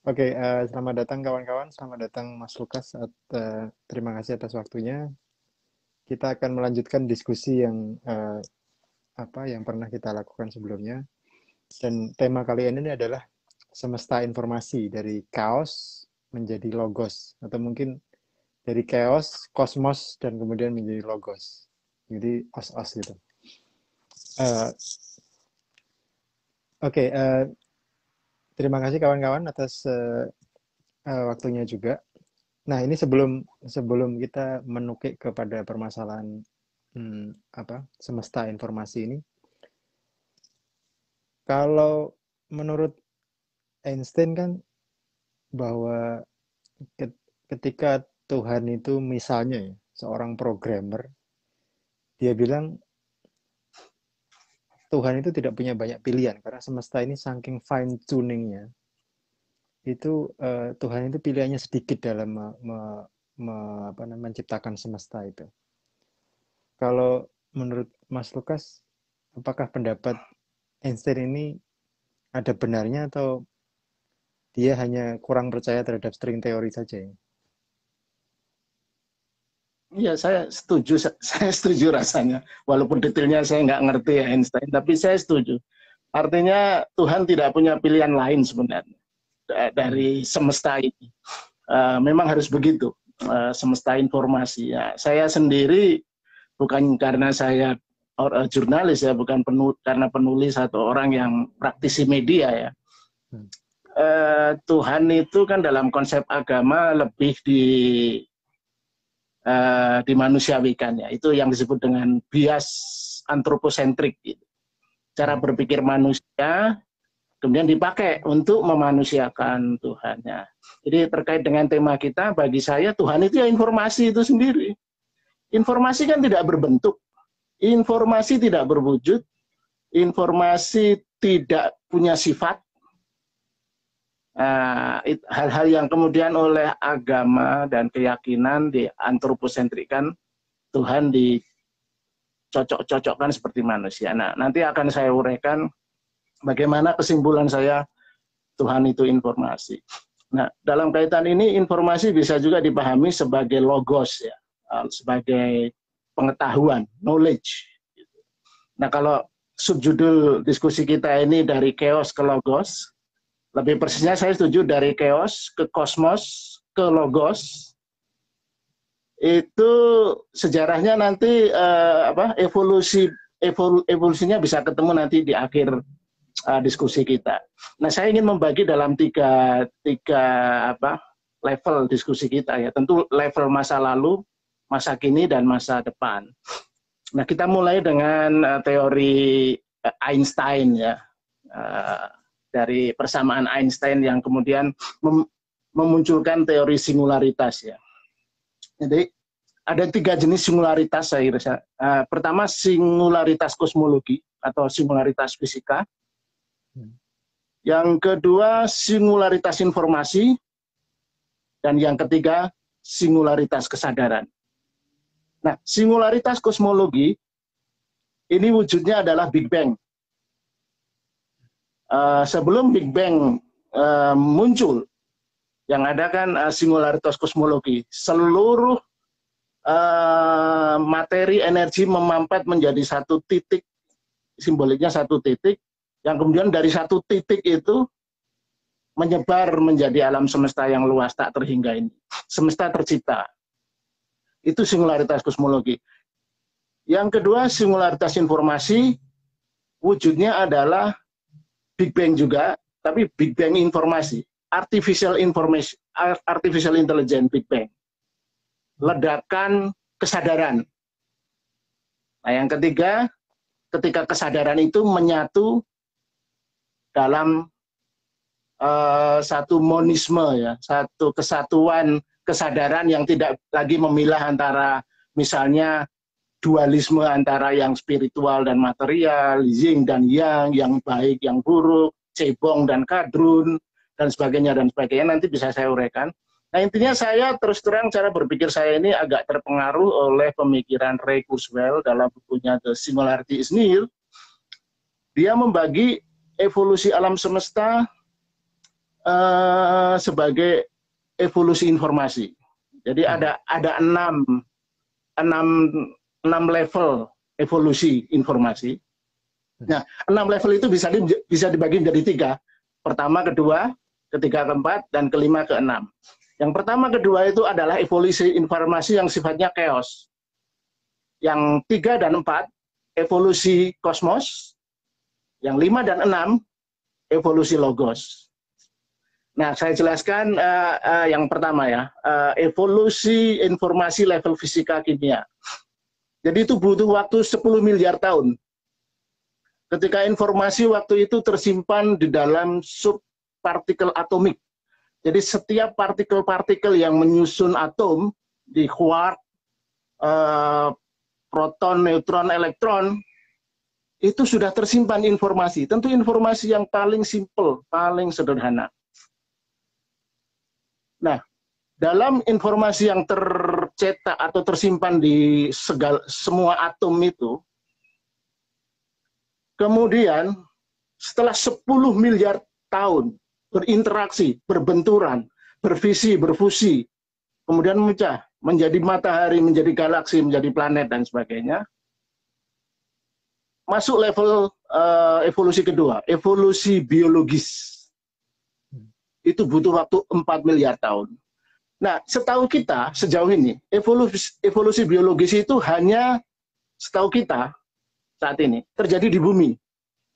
Oke, selamat datang kawan-kawan, selamat datang Mas Lukas. Terima kasih atas waktunya. Kita akan melanjutkan diskusi yang pernah kita lakukan sebelumnya. Dan tema kali ini adalah semesta informasi dari chaos menjadi logos, atau mungkin dari chaos, kosmos, dan kemudian menjadi logos. Jadi os-os gitu. Eh, Oke, terima kasih kawan-kawan atas waktunya juga. Nah, ini sebelum sebelum kita menukik kepada permasalahan semesta informasi ini, kalau menurut Einstein kan bahwa ketika Tuhan itu misalnya ya, seorang programmer, dia bilang Tuhan itu tidak punya banyak pilihan karena semesta ini saking fine tuningnya, itu Tuhan itu pilihannya sedikit dalam menciptakan semesta itu. Kalau menurut Mas Lukas, apakah pendapat Einstein ini ada benarnya atau dia hanya kurang percaya terhadap string teori saja ya? Iya, saya setuju rasanya. Walaupun detailnya saya nggak ngerti ya Einstein, tapi saya setuju. Artinya Tuhan tidak punya pilihan lain sebenarnya dari semesta ini. Memang harus begitu, semesta informasi. Ya, saya sendiri bukan karena saya jurnalis ya, bukan karena penulis atau orang yang praktisi media ya. Tuhan itu kan dalam konsep agama lebih dimanusiawikan ya. Itu yang disebut dengan bias antroposentrik gitu. Cara berpikir manusia kemudian dipakai untuk memanusiakan Tuhannya. Jadi terkait dengan tema kita, bagi saya Tuhan itu ya informasi itu sendiri. Informasi kan tidak berbentuk, informasi tidak berwujud, informasi tidak punya sifat. Hal-hal yang kemudian oleh agama dan keyakinan diantroposentrikan, Tuhan dicocok-cocokkan seperti manusia. Nah, nanti akan saya uraikan bagaimana kesimpulan saya Tuhan itu informasi. Nah, dalam kaitan ini informasi bisa juga dipahami sebagai logos ya, sebagai pengetahuan, knowledge. Nah, kalau subjudul diskusi kita ini dari chaos ke logos, lebih persisnya saya setuju dari chaos ke kosmos ke logos. Itu sejarahnya nanti evolusinya bisa ketemu nanti di akhir diskusi kita. Nah, saya ingin membagi dalam tiga level diskusi kita ya. Tentu level masa lalu, masa kini, dan masa depan. Nah, kita mulai dengan teori Einstein ya. Dari persamaan Einstein yang kemudian memunculkan teori singularitas ya. Jadi ada 3 jenis singularitas saya kira. Pertama singularitas kosmologi atau singularitas fisika. Yang kedua singularitas informasi. Dan yang ketiga singularitas kesadaran. Nah, singularitas kosmologi ini wujudnya adalah Big Bang. Sebelum Big Bang muncul, yang ada kan singularitas kosmologi. Seluruh materi energi memampat menjadi satu titik, simboliknya satu titik, yang kemudian dari satu titik itu menyebar menjadi alam semesta yang luas tak terhingga ini. Semesta tercipta. Itu singularitas kosmologi. Yang kedua, singularitas informasi, wujudnya adalah Big Bang juga, tapi Big Bang informasi, artificial intelligence Big Bang, ledakan kesadaran. Nah, yang ketiga, ketika kesadaran itu menyatu dalam satu monisme ya, satu kesatuan kesadaran yang tidak lagi memilah antara misalnya dualisme antara yang spiritual dan material, yin dan yang baik, yang buruk, cebong dan kadrun, dan sebagainya, nanti bisa saya uraikan. Nah, intinya saya terus terang cara berpikir saya ini agak terpengaruh oleh pemikiran Ray Kurzweil dalam bukunya The Singularity is Near. Dia membagi evolusi alam semesta sebagai evolusi informasi. Jadi ada enam level evolusi informasi. Nah, 6 level itu bisa dibagi menjadi 3. Pertama, kedua, ketiga, keempat, dan kelima, keenam. Yang pertama, kedua itu adalah evolusi informasi yang sifatnya chaos. Yang 3 dan 4, evolusi kosmos. Yang 5 dan 6, evolusi logos. Nah, saya jelaskan yang pertama ya, evolusi informasi level fisika kimia. Jadi itu butuh waktu 10 miliar tahun. Ketika informasi waktu itu tersimpan di dalam subpartikel atomik. Jadi setiap partikel-partikel yang menyusun atom di quark, proton, neutron, elektron, itu sudah tersimpan informasi. Tentu informasi yang paling simple, paling sederhana. Nah, dalam informasi yang tercetak atau tersimpan di semua atom itu, kemudian setelah 10 miliar tahun berinteraksi, berbenturan, berfisi, berfusi, kemudian memecah menjadi matahari, menjadi galaksi, menjadi planet, dan sebagainya, masuk level evolusi kedua, evolusi biologis. Itu butuh waktu 4 miliar tahun. Nah, setahu kita, sejauh ini, evolusi biologis itu hanya, setahu kita, saat ini, terjadi di bumi.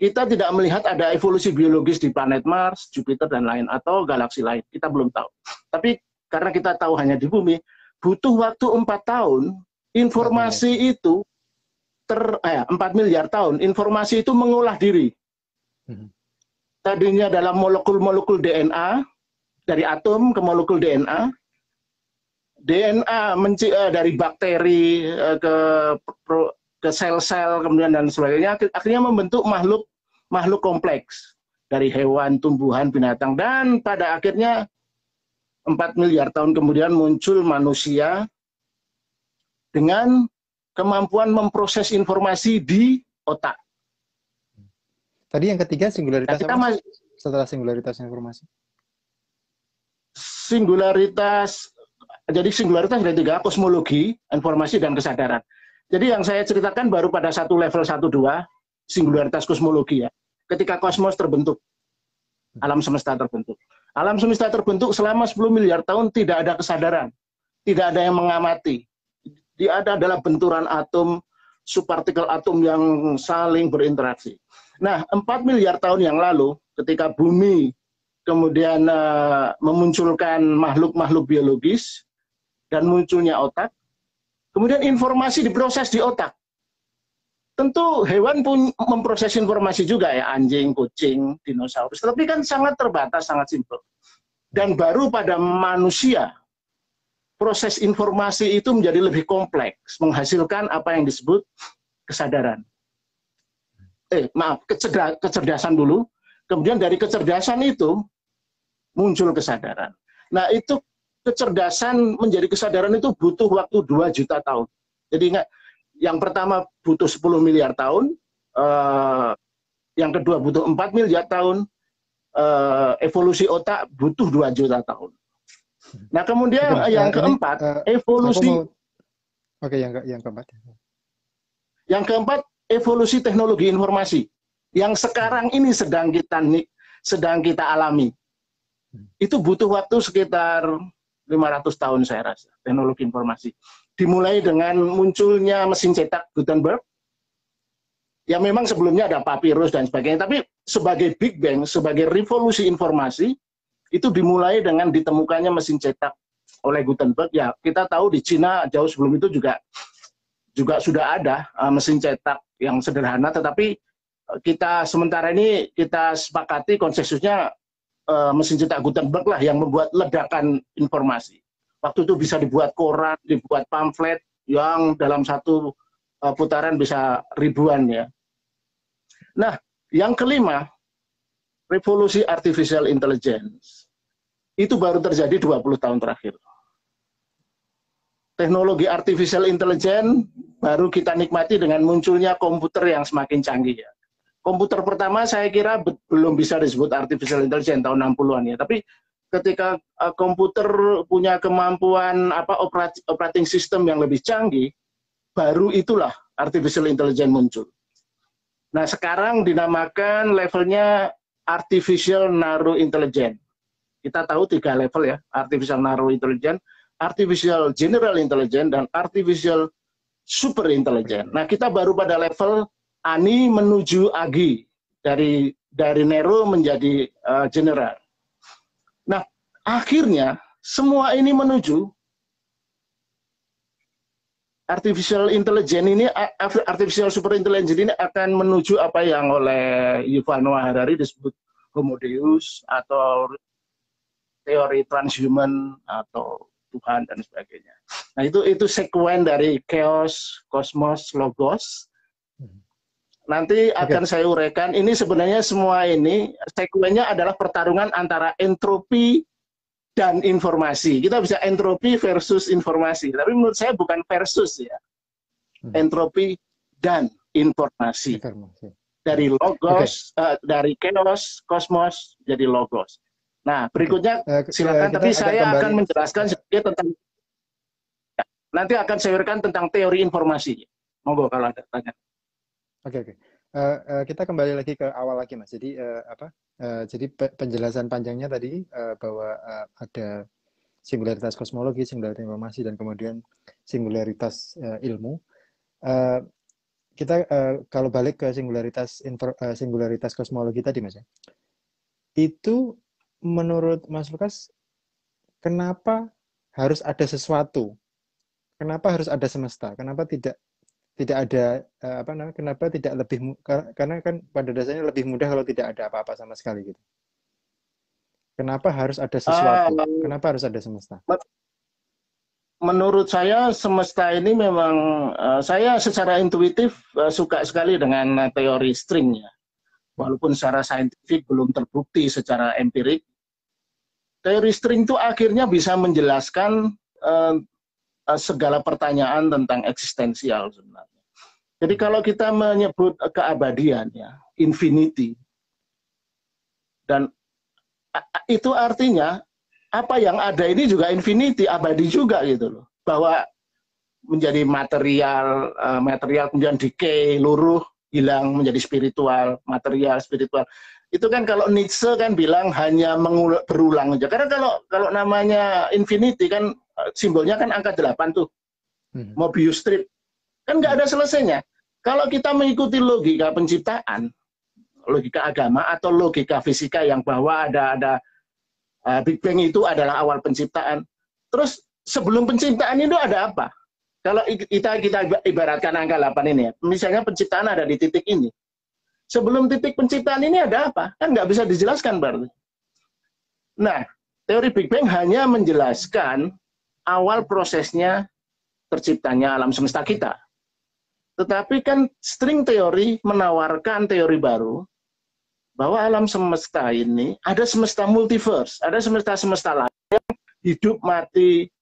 Kita tidak melihat ada evolusi biologis di planet Mars, Jupiter, dan lain, atau galaksi lain. Kita belum tahu. Tapi karena kita tahu hanya di bumi, butuh waktu 4 tahun, informasi itu, 4 miliar tahun, informasi itu mengolah diri. Tadinya dalam molekul-molekul DNA, dari atom ke molekul DNA, DNA dari bakteri ke sel-sel, kemudian dan sebagainya, akhirnya membentuk makhluk kompleks dari hewan, tumbuhan, binatang, dan pada akhirnya 4 miliar tahun kemudian muncul manusia dengan kemampuan memproses informasi di otak. Tadi yang ketiga singularitas apa? Setelah singularitas informasi. Jadi singularitas ada 3, kosmologi, informasi, dan kesadaran. Jadi yang saya ceritakan baru pada level 1-2, singularitas kosmologi ya. Ketika kosmos terbentuk, alam semesta terbentuk. Alam semesta terbentuk selama 10 miliar tahun tidak ada kesadaran, tidak ada yang mengamati. Dia adalah benturan atom, subpartikel atom yang saling berinteraksi. Nah, 4 miliar tahun yang lalu, ketika bumi kemudian memunculkan makhluk-makhluk biologis dan munculnya otak, kemudian informasi diproses di otak. Tentu hewan pun memproses informasi juga ya, anjing, kucing, dinosaurus, tapi kan sangat terbatas, sangat simpel. Dan baru pada manusia, proses informasi itu menjadi lebih kompleks, menghasilkan apa yang disebut kesadaran. Kecerdasan dulu, kemudian dari kecerdasan itu muncul kesadaran. Nah, itu kecerdasan menjadi kesadaran itu butuh waktu 2 juta tahun. Jadi ingat, yang pertama butuh 10 miliar tahun, yang kedua butuh 4 miliar tahun, evolusi otak butuh 2 juta tahun. Nah, kemudian yang keempat, evolusi... Oke, yang keempat. Yang keempat, evolusi teknologi informasi yang sekarang ini sedang kita alami. Itu butuh waktu sekitar 500 tahun saya rasa, teknologi informasi. Dimulai dengan munculnya mesin cetak Gutenberg, yang memang sebelumnya ada papirus dan sebagainya, tapi sebagai Big Bang, sebagai revolusi informasi, itu dimulai dengan ditemukannya mesin cetak oleh Gutenberg. Ya, kita tahu di Cina jauh sebelum itu juga sudah ada mesin cetak yang sederhana, tetapi kita sementara ini kita sepakati konsensusnya mesin cetak Gutenberg lah yang membuat ledakan informasi. Waktu itu bisa dibuat koran, dibuat pamflet yang dalam satu putaran bisa ribuan ya. Nah, yang kelima, revolusi artificial intelligence. Itu baru terjadi 20 tahun terakhir. Teknologi artificial intelligence baru kita nikmati dengan munculnya komputer yang semakin canggih ya. komputer pertama saya kira belum bisa disebut artificial intelligence tahun 60-an ya. Tapi ketika komputer punya kemampuan operating system yang lebih canggih, baru itulah artificial intelligence muncul. Nah, sekarang dinamakan levelnya artificial narrow intelligence. Kita tahu 3 level ya, artificial narrow intelligence, artificial general intelligence, dan artificial super intelligence. Nah, kita baru pada level ANI menuju AGI, dari narrow menjadi general. Nah, akhirnya semua ini menuju artificial intelligence ini, artificial super intelligence ini akan menuju apa yang oleh Yuval Noah Harari disebut Homo Deus atau teori transhuman atau Tuhan dan sebagainya. Nah, itu sekuen dari chaos, kosmos, logos. Nanti akan saya uraikan. Ini sebenarnya semua ini sekuennya adalah pertarungan antara entropi dan informasi. Kita bisa entropi versus informasi. Tapi menurut saya bukan versus ya. Entropi dan informasi. Dari logos, dari chaos, kosmos, jadi logos. Nah, berikutnya silakan. Tapi saya akan menjelaskan sedikit tentang, nanti akan saya uraikan tentang teori informasi. Monggo kalau ada tanya. Oke. Kita kembali lagi ke awal lagi, Mas. Jadi jadi penjelasan panjangnya tadi bahwa ada singularitas kosmologi, singularitas informasi, dan kemudian singularitas ilmu. Kita kalau balik ke singularitas kosmologi tadi, Mas, ya, itu menurut Mas Lukas, kenapa harus ada sesuatu? Kenapa harus ada semesta? Kenapa tidak ada kenapa tidak lebih, karena kan pada dasarnya lebih mudah kalau tidak ada apa-apa sama sekali gitu. Kenapa harus ada sesuatu? Kenapa harus ada semesta? Menurut saya semesta ini memang, saya secara intuitif suka sekali dengan teori string ya. Walaupun secara saintifik belum terbukti secara empirik. Teori string itu akhirnya bisa menjelaskan segala pertanyaan tentang eksistensial sebenarnya. Jadi kalau kita menyebut keabadian ya, infinity, dan itu artinya apa yang ada ini juga infinity, abadi juga gitu loh. Bahwa menjadi material, kemudian decay, luruh, hilang menjadi spiritual, material, spiritual. Itu kan kalau Nietzsche kan bilang hanya berulang aja. Karena kalau namanya infinity kan simbolnya kan angka 8 tuh. Mobius strip. Kan nggak ada selesainya. Kalau kita mengikuti logika penciptaan, logika agama atau logika fisika yang bahwa ada Big Bang itu adalah awal penciptaan. Terus sebelum penciptaan itu ada apa? Kalau kita ibaratkan angka 8 ini ya, misalnya penciptaan ada di titik ini. Sebelum titik penciptaan ini ada apa? Kan nggak bisa dijelaskan berarti. Nah, teori Big Bang hanya menjelaskan awal prosesnya terciptanya alam semesta kita. Tetapi kan string teori menawarkan teori baru bahwa alam semesta ini ada semesta multiverse, ada semesta-semesta lain yang hidup, mati,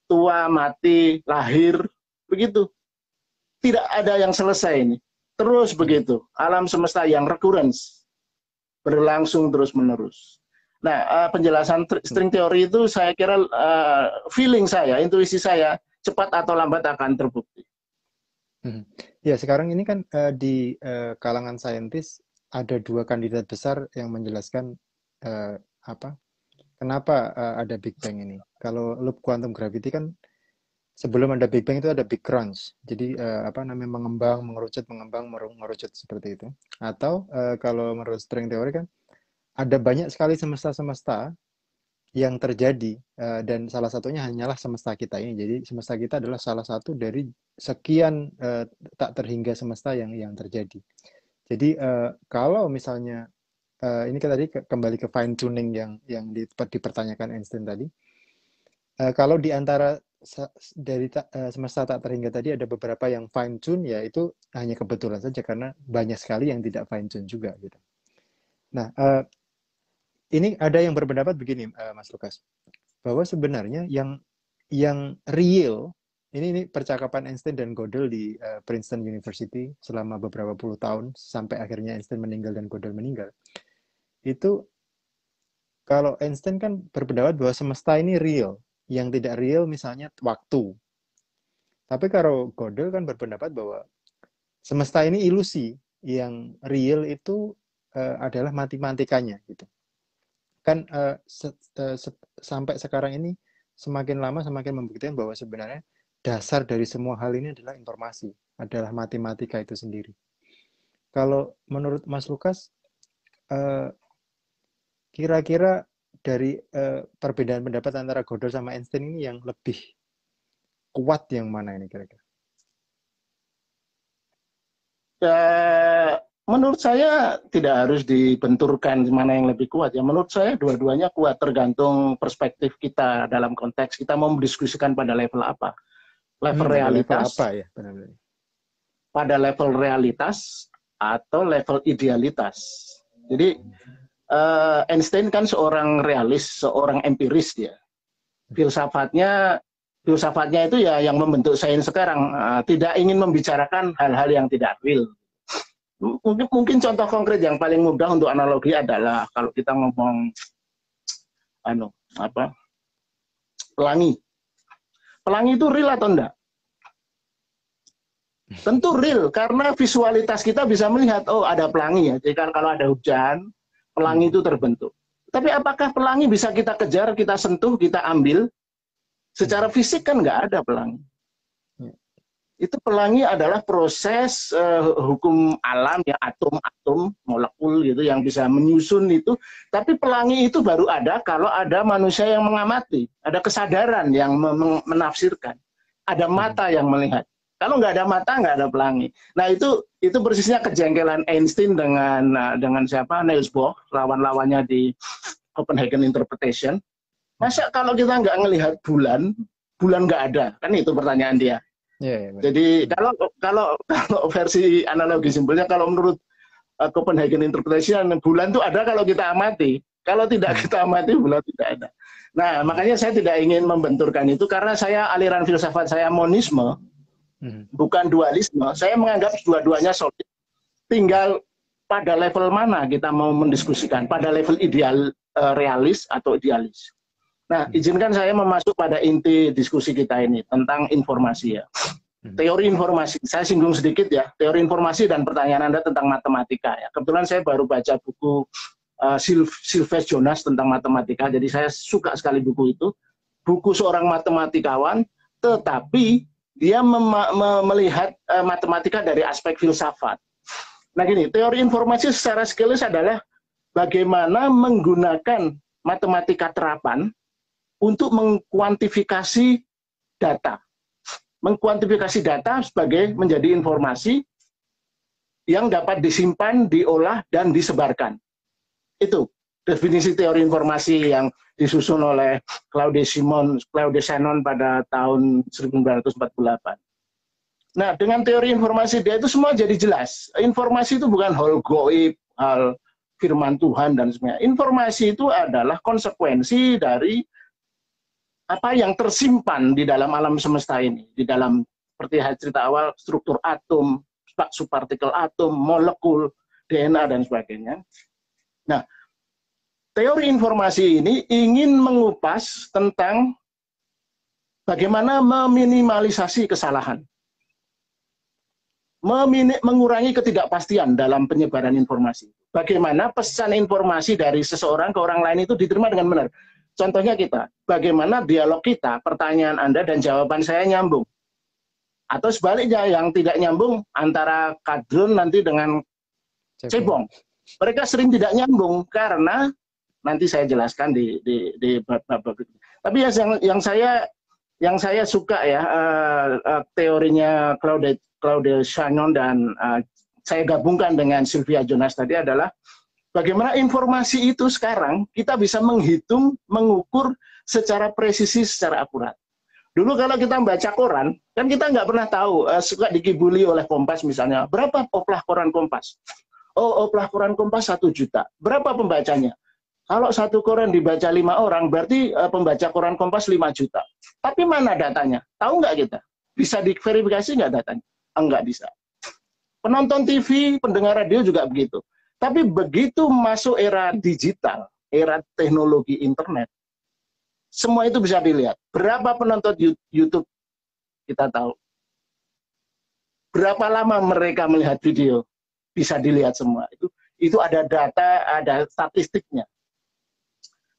tua, mati, lahir, begitu. Tidak ada yang selesai ini. Terus begitu. Alam semesta yang recurrence, berlangsung terus-menerus. Nah, penjelasan string teori itu saya kira feeling saya, intuisi saya, cepat atau lambat akan terbukti. Ya, sekarang ini kan di kalangan saintis ada 2 kandidat besar yang menjelaskan kenapa ada Big Bang ini. Kalau loop quantum gravity kan sebelum ada Big Bang itu ada Big Crunch. Jadi mengembang, mengerucut seperti itu. Atau kalau menurut string teori kan ada banyak sekali semesta-semesta yang terjadi dan salah satunya hanyalah semesta kita ini. Jadi semesta kita adalah salah satu dari sekian tak terhingga semesta yang terjadi. Jadi kalau misalnya ini tadi kembali ke fine tuning yang dipertanyakan Einstein tadi. Kalau di antara dari semesta tak terhingga tadi ada beberapa yang fine tune, ya itu hanya kebetulan saja karena banyak sekali yang tidak fine tune juga gitu. Nah, ini ada yang berpendapat begini, Mas Lukas, bahwa sebenarnya yang real ini percakapan Einstein dan Gödel di Princeton University selama beberapa puluh tahun sampai akhirnya Einstein meninggal dan Gödel meninggal. Itu kalau Einstein kan berpendapat bahwa semesta ini real, yang tidak real misalnya waktu. Tapi kalau Gödel kan berpendapat bahwa semesta ini ilusi, yang real itu adalah matematikanya gitu. Kan sampai sekarang ini semakin lama semakin membuktikan bahwa sebenarnya dasar dari semua hal ini adalah informasi, adalah matematika itu sendiri. Kalau menurut Mas Lukas, kira-kira dari perbedaan pendapat antara Gödel sama Einstein ini yang lebih kuat yang mana ini kira-kira? Menurut saya tidak harus dibenturkan mana yang lebih kuat ya. Menurut saya dua-duanya kuat, tergantung perspektif kita dalam konteks kita mau mendiskusikan pada level apa. Level realitas, level apa ya, benar-benar. Pada level realitas atau level idealitas. Jadi Einstein kan seorang realis, seorang empiris dia. Filsafatnya itu ya yang membentuk sains sekarang, tidak ingin membicarakan hal-hal yang tidak real. Mungkin contoh konkret yang paling mudah untuk analogi adalah kalau kita ngomong pelangi. Pelangi itu real atau enggak? Tentu real, karena visualitas kita bisa melihat, oh ada pelangi ya. Jadi kalau ada hujan, pelangi itu terbentuk. Tapi apakah pelangi bisa kita kejar, kita sentuh, kita ambil? Secara fisik kan nggak ada pelangi. Itu pelangi adalah proses hukum alam ya, atom-atom, molekul gitu yang bisa menyusun itu. Tapi pelangi itu baru ada kalau ada manusia yang mengamati, ada kesadaran yang menafsirkan, ada mata yang melihat. Kalau nggak ada mata, nggak ada pelangi. Nah itu persisnya kejengkelan Einstein dengan siapa? Niels Bohr, lawan-lawannya di Copenhagen Interpretation. Masa kalau kita nggak ngelihat bulan nggak ada? Kan itu pertanyaan dia. Jadi kalau versi analogi simpelnya, kalau menurut Copenhagen Interpretation, bulan itu ada kalau kita amati. Kalau tidak kita amati, bulan tidak ada. Nah, makanya saya tidak ingin membenturkan itu, karena aliran filsafat saya monisme, bukan dualisme. Saya menganggap dua-duanya solid. Tinggal pada level mana kita mau mendiskusikan, pada level ideal, realis atau idealis. Nah, izinkan saya memasuk pada inti diskusi kita ini tentang informasi ya. Teori informasi, saya singgung sedikit ya, teori informasi dan pertanyaan Anda tentang matematika ya. Kebetulan saya baru baca buku Sylvain Jonas tentang matematika, jadi saya suka sekali buku itu. Buku seorang matematikawan, tetapi dia melihat matematika dari aspek filsafat. Nah gini, teori informasi secara skilis adalah bagaimana menggunakan matematika terapan untuk mengkuantifikasi data. Mengkuantifikasi data sebagai menjadi informasi yang dapat disimpan, diolah, dan disebarkan. Itu definisi teori informasi yang disusun oleh Claude Shannon pada tahun 1948. Nah, dengan teori informasi dia itu semua jadi jelas. Informasi itu bukan hal gaib, hal firman Tuhan dan sebagainya. Informasi itu adalah konsekuensi dari apa yang tersimpan di dalam alam semesta ini, di dalam seperti cerita awal, struktur atom, subpartikel atom, molekul, DNA dan sebagainya. Nah, teori informasi ini ingin mengupas tentang bagaimana meminimalisasi kesalahan, mengurangi ketidakpastian dalam penyebaran informasi. Bagaimana pesan informasi dari seseorang ke orang lain itu diterima dengan benar. Contohnya kita, bagaimana dialog kita, pertanyaan Anda dan jawaban saya nyambung. Atau sebaliknya, yang tidak nyambung antara Kadrun nanti dengan Cebong. Mereka sering tidak nyambung karena nanti saya jelaskan di bab berikutnya. Tapi yang saya suka ya, teorinya Claude Shannon dan saya gabungkan dengan Sylvain Jonas tadi adalah bagaimana informasi itu sekarang kita bisa menghitung, mengukur secara presisi, secara akurat. Dulu kalau kita baca koran, kan kita nggak pernah tahu, suka dikibuli oleh Kompas misalnya, berapa oplah koran Kompas? Oh, oplah koran Kompas 1 juta. Berapa pembacanya? Kalau satu koran dibaca 5 orang, berarti pembaca koran Kompas 5 juta. Tapi mana datanya? Tahu nggak kita? Bisa diverifikasi nggak datanya? Enggak bisa. Penonton TV, pendengar radio juga begitu. Tapi begitu masuk era digital, era teknologi internet, semua itu bisa dilihat. Berapa penonton YouTube kita tahu. Berapa lama mereka melihat video, bisa dilihat semua. Itu ada data, ada statistiknya.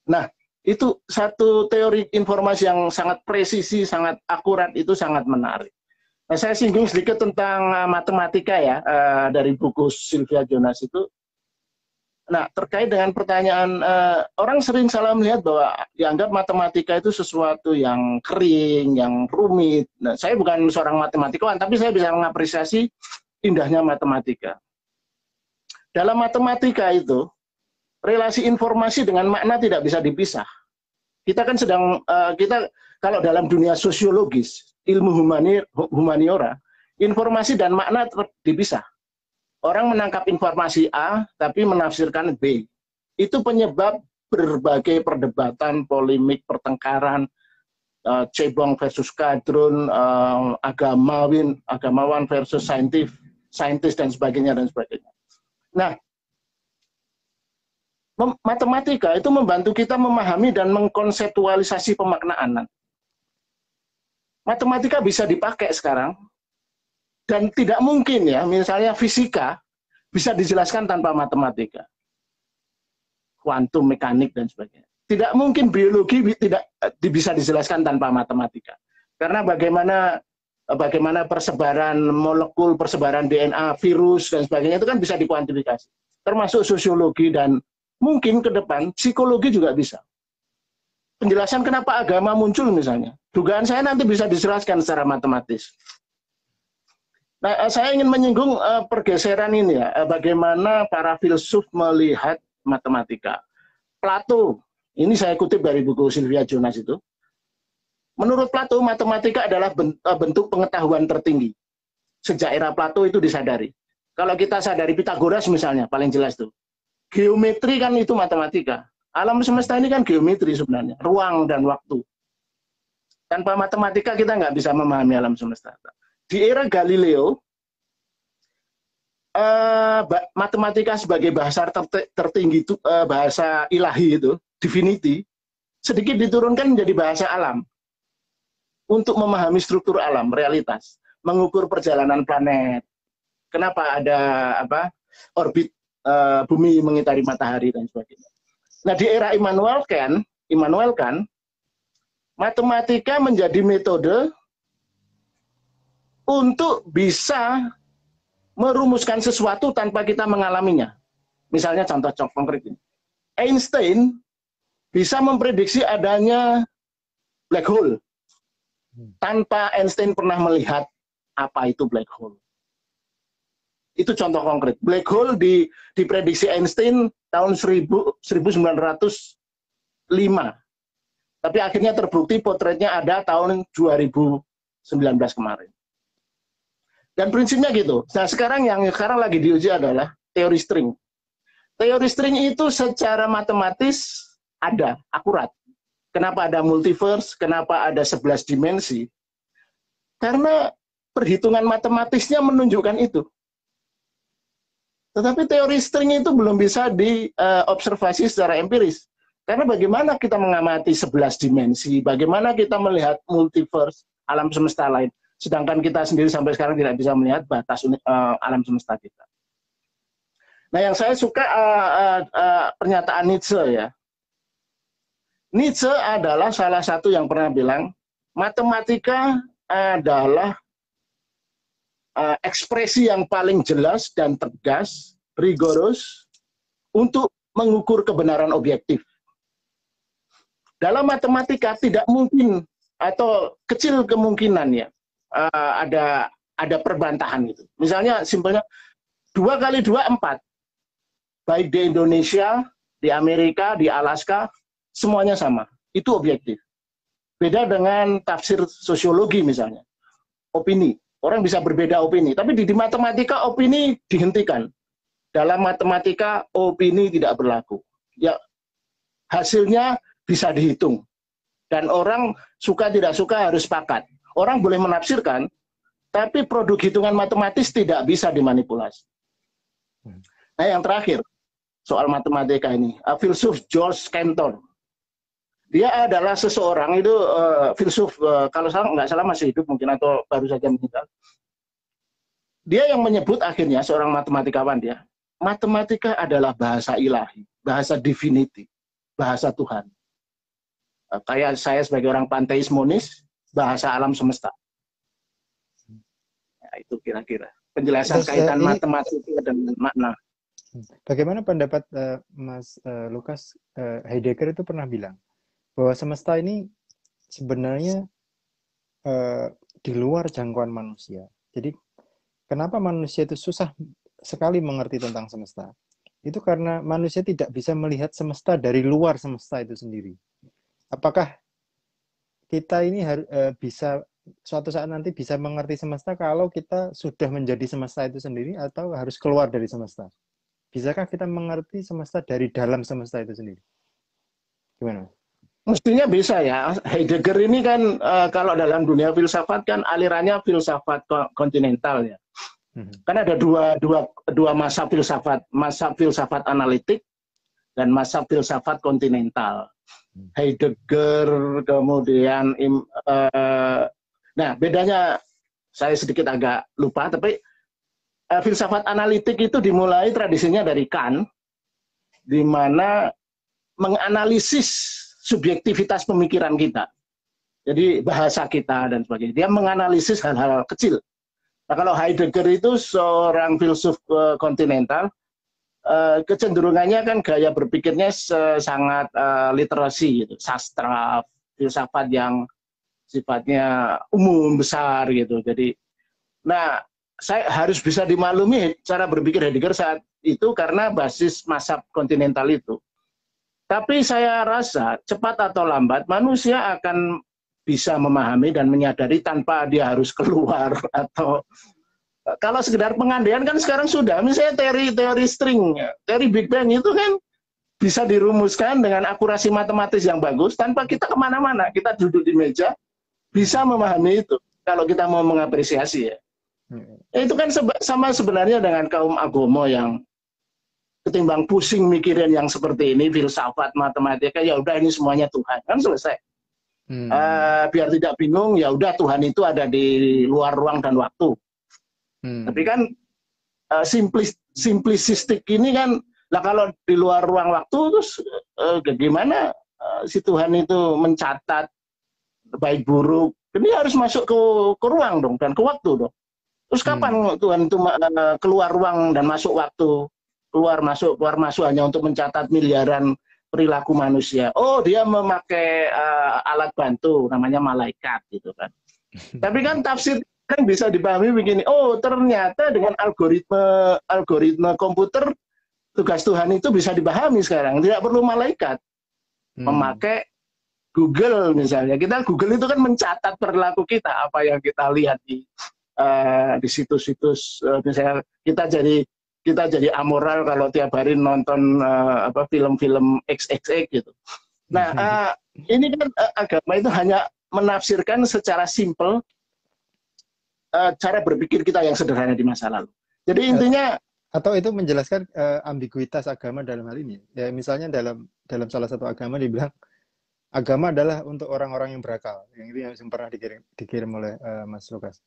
Nah, itu satu teori informasi yang sangat presisi, sangat akurat, itu sangat menarik. Nah, saya singgung sedikit tentang matematika ya, dari buku Sylvia Jonas itu. Nah, terkait dengan pertanyaan, orang sering salah melihat bahwa dianggap matematika itu sesuatu yang kering, yang rumit. Nah, saya bukan seorang matematikawan, tapi saya bisa mengapresiasi indahnya matematika. Dalam matematika itu, relasi informasi dengan makna tidak bisa dipisah. Kita kan sedang, kita kalau dalam dunia sosiologis, ilmu humaniora, informasi dan makna dipisah. Orang menangkap informasi A, tapi menafsirkan B. Itu penyebab berbagai perdebatan, polemik, pertengkaran, cebong versus kadrun, agamawan versus saintis dan sebagainya dan sebagainya. Nah, matematika itu membantu kita memahami dan mengkonseptualisasi pemaknaan. Matematika bisa dipakai sekarang, dan tidak mungkin ya, misalnya fisika bisa dijelaskan tanpa matematika. Kuantum mekanik dan sebagainya. Tidak mungkin biologi tidak bisa dijelaskan tanpa matematika. Karena bagaimana persebaran molekul, persebaran DNA, virus dan sebagainya itu kan bisa dikuantifikasi. Termasuk sosiologi dan mungkin ke depan psikologi juga bisa. Penjelasan kenapa agama muncul misalnya. Dugaan saya nanti bisa dijelaskan secara matematis. Nah, saya ingin menyinggung pergeseran ini ya, bagaimana para filsuf melihat matematika. Plato, ini saya kutip dari buku Sylvia Jonas itu. Menurut Plato, matematika adalah bentuk pengetahuan tertinggi. Sejak era Plato itu disadari. Kalau kita sadari Pitagoras misalnya, paling jelas tuh. Geometri kan itu matematika. Alam semesta ini kan geometri sebenarnya, ruang dan waktu. Tanpa matematika kita nggak bisa memahami alam semesta. Di era Galileo, matematika sebagai bahasa tertinggi itu, bahasa ilahi itu, divinity, sedikit diturunkan menjadi bahasa alam. Untuk memahami struktur alam, realitas, mengukur perjalanan planet, kenapa ada orbit bumi mengitari matahari dan sebagainya. Nah, di era Immanuel Kant, matematika menjadi metode untuk bisa merumuskan sesuatu tanpa kita mengalaminya. Misalnya contoh konkret ini. Einstein bisa memprediksi adanya black hole tanpa Einstein pernah melihat apa itu black hole. Itu contoh konkret. Black hole diprediksi Einstein tahun 1905. Tapi akhirnya terbukti potretnya ada tahun 2019 kemarin. Dan prinsipnya gitu. Nah, sekarang lagi diuji adalah teori string. Teori string itu secara matematis ada, akurat. Kenapa ada multiverse? Kenapa ada 11 dimensi? Karena perhitungan matematisnya menunjukkan itu. Tetapi teori string itu belum bisa diobservasi secara empiris. Karena bagaimana kita mengamati 11 dimensi, bagaimana kita melihat multiverse, alam semesta lain. Sedangkan kita sendiri sampai sekarang tidak bisa melihat batas alam semesta kita. Nah, yang saya suka pernyataan Nietzsche ya. Nietzsche adalah salah satu yang pernah bilang, matematika adalah ekspresi yang paling jelas dan tegas, rigoros, untuk mengukur kebenaran objektif. Dalam matematika tidak mungkin atau kecil kemungkinan ya ada perbantahan itu. Misalnya simpelnya 2 kali 2 4. Baik di Indonesia, di Amerika, di Alaska, semuanya sama. Itu objektif. Beda dengan tafsir sosiologi misalnya. Opini. Orang bisa berbeda opini. Tapi di matematika opini dihentikan. Dalam matematika opini tidak berlaku. Ya, hasilnya bisa dihitung. Dan orang suka tidak suka harus sepakat. Orang boleh menafsirkan, tapi produk hitungan matematis tidak bisa dimanipulasi. Nah, yang terakhir, soal matematika ini, filsuf George Cantor. Dia adalah seseorang itu filsuf, kalau nggak salah masih hidup mungkin atau baru saja meninggal. Dia yang menyebut akhirnya, seorang matematikawan dia, matematika adalah bahasa ilahi, bahasa divinity, bahasa Tuhan. Kayak saya sebagai orang panteis monis, bahasa alam semesta. Nah, itu kira-kira penjelasan kaitan matematika dan makna. Bagaimana pendapat Mas Lukas? Heidegger itu pernah bilang bahwa semesta ini sebenarnya di luar jangkauan manusia. Jadi kenapa manusia itu susah sekali mengerti tentang semesta? Itu karena manusia tidak bisa melihat semesta dari luar semesta itu sendiri. Apakah kita ini bisa suatu saat nanti bisa mengerti semesta kalau kita sudah menjadi semesta itu sendiri atau harus keluar dari semesta? Bisakah kita mengerti semesta dari dalam semesta itu sendiri? Gimana? Mestinya bisa ya. Heidegger ini kan kalau dalam dunia filsafat kan alirannya filsafat kontinental ya. Kan ada dua masa filsafat analitik dan masa filsafat kontinental. Heidegger kemudian nah bedanya saya sedikit agak lupa, tapi filsafat analitik itu dimulai tradisinya dari Kant, di mana menganalisis subjektivitas pemikiran kita. Jadi bahasa kita dan sebagainya. Dia menganalisis hal-hal kecil. Nah, kalau Heidegger itu seorang filsuf kontinental, kecenderungannya kan gaya berpikirnya sangat literasi, gitu. Sastra, filsafat yang sifatnya umum, besar gitu. Jadi, nah, saya harus bisa dimaklumi cara berpikir Heidegger saat itu karena basis mazhab kontinental itu. Tapi saya rasa cepat atau lambat manusia akan bisa memahami dan menyadari tanpa dia harus keluar atau kalau sekedar pengandaian kan sekarang sudah, misalnya teori string, teori Big Bang itu kan bisa dirumuskan dengan akurasi matematis yang bagus tanpa kita kemana-mana, kita duduk di meja bisa memahami itu kalau kita mau mengapresiasi ya. Itu kan sama sebenarnya dengan kaum agomo yang ketimbang pusing mikirin yang seperti ini, filsafat, matematika, ya udah ini semuanya Tuhan, kan selesai. Biar tidak bingung, ya udah Tuhan itu ada di luar ruang dan waktu. Tapi kan simplisistik ini kan, lah kalau di luar ruang waktu terus gimana si Tuhan itu mencatat baik buruk, ini harus masuk ke ruang dong dan ke waktu dong. Terus kapan Tuhan itu keluar ruang dan masuk waktu, keluar masuk hanya untuk mencatat miliaran perilaku manusia? Oh, dia memakai alat bantu namanya malaikat gitu kan. Tapi kan tafsir kan bisa dipahami begini, oh ternyata dengan algoritma komputer tugas Tuhan itu bisa dipahami sekarang, tidak perlu malaikat. Memakai Google misalnya, Google itu kan mencatat perilaku kita, apa yang kita lihat di situs-situs, misalnya kita jadi amoral kalau tiap hari nonton film-film XXX gitu. Nah, ini kan agama itu hanya menafsirkan secara simpel cara berpikir kita yang sederhana di masa lalu. Jadi intinya atau itu menjelaskan ambiguitas agama dalam hal ini. Ya misalnya dalam salah satu agama dibilang agama adalah untuk orang-orang yang berakal. Yang ini yang pernah dikirim oleh Mas Lukas.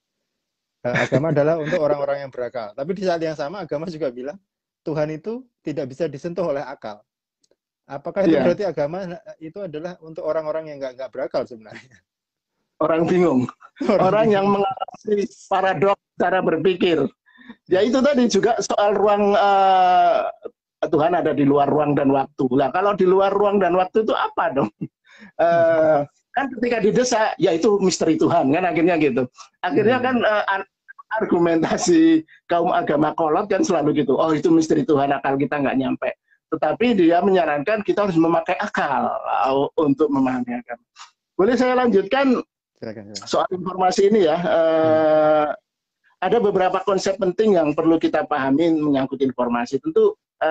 Agama adalah untuk orang-orang yang berakal. Tapi di saat yang sama agama juga bilang Tuhan itu tidak bisa disentuh oleh akal. Apakah itu berarti agama itu adalah untuk orang-orang yang nggak berakal sebenarnya? Orang bingung. Orang yang mengalami paradoks cara berpikir. Ya itu tadi juga soal ruang, Tuhan ada di luar ruang dan waktu. Lah kalau di luar ruang dan waktu itu apa dong? Kan ketika didesak, ya itu misteri Tuhan kan akhirnya gitu. Akhirnya kan argumentasi kaum agama kolot kan selalu gitu. Oh itu misteri Tuhan, akal kita nggak nyampe. Tetapi dia menyarankan kita harus memakai akal untuk memahami agama. Boleh saya lanjutkan soal informasi ini ya. Ada beberapa konsep penting yang perlu kita pahami menyangkut informasi.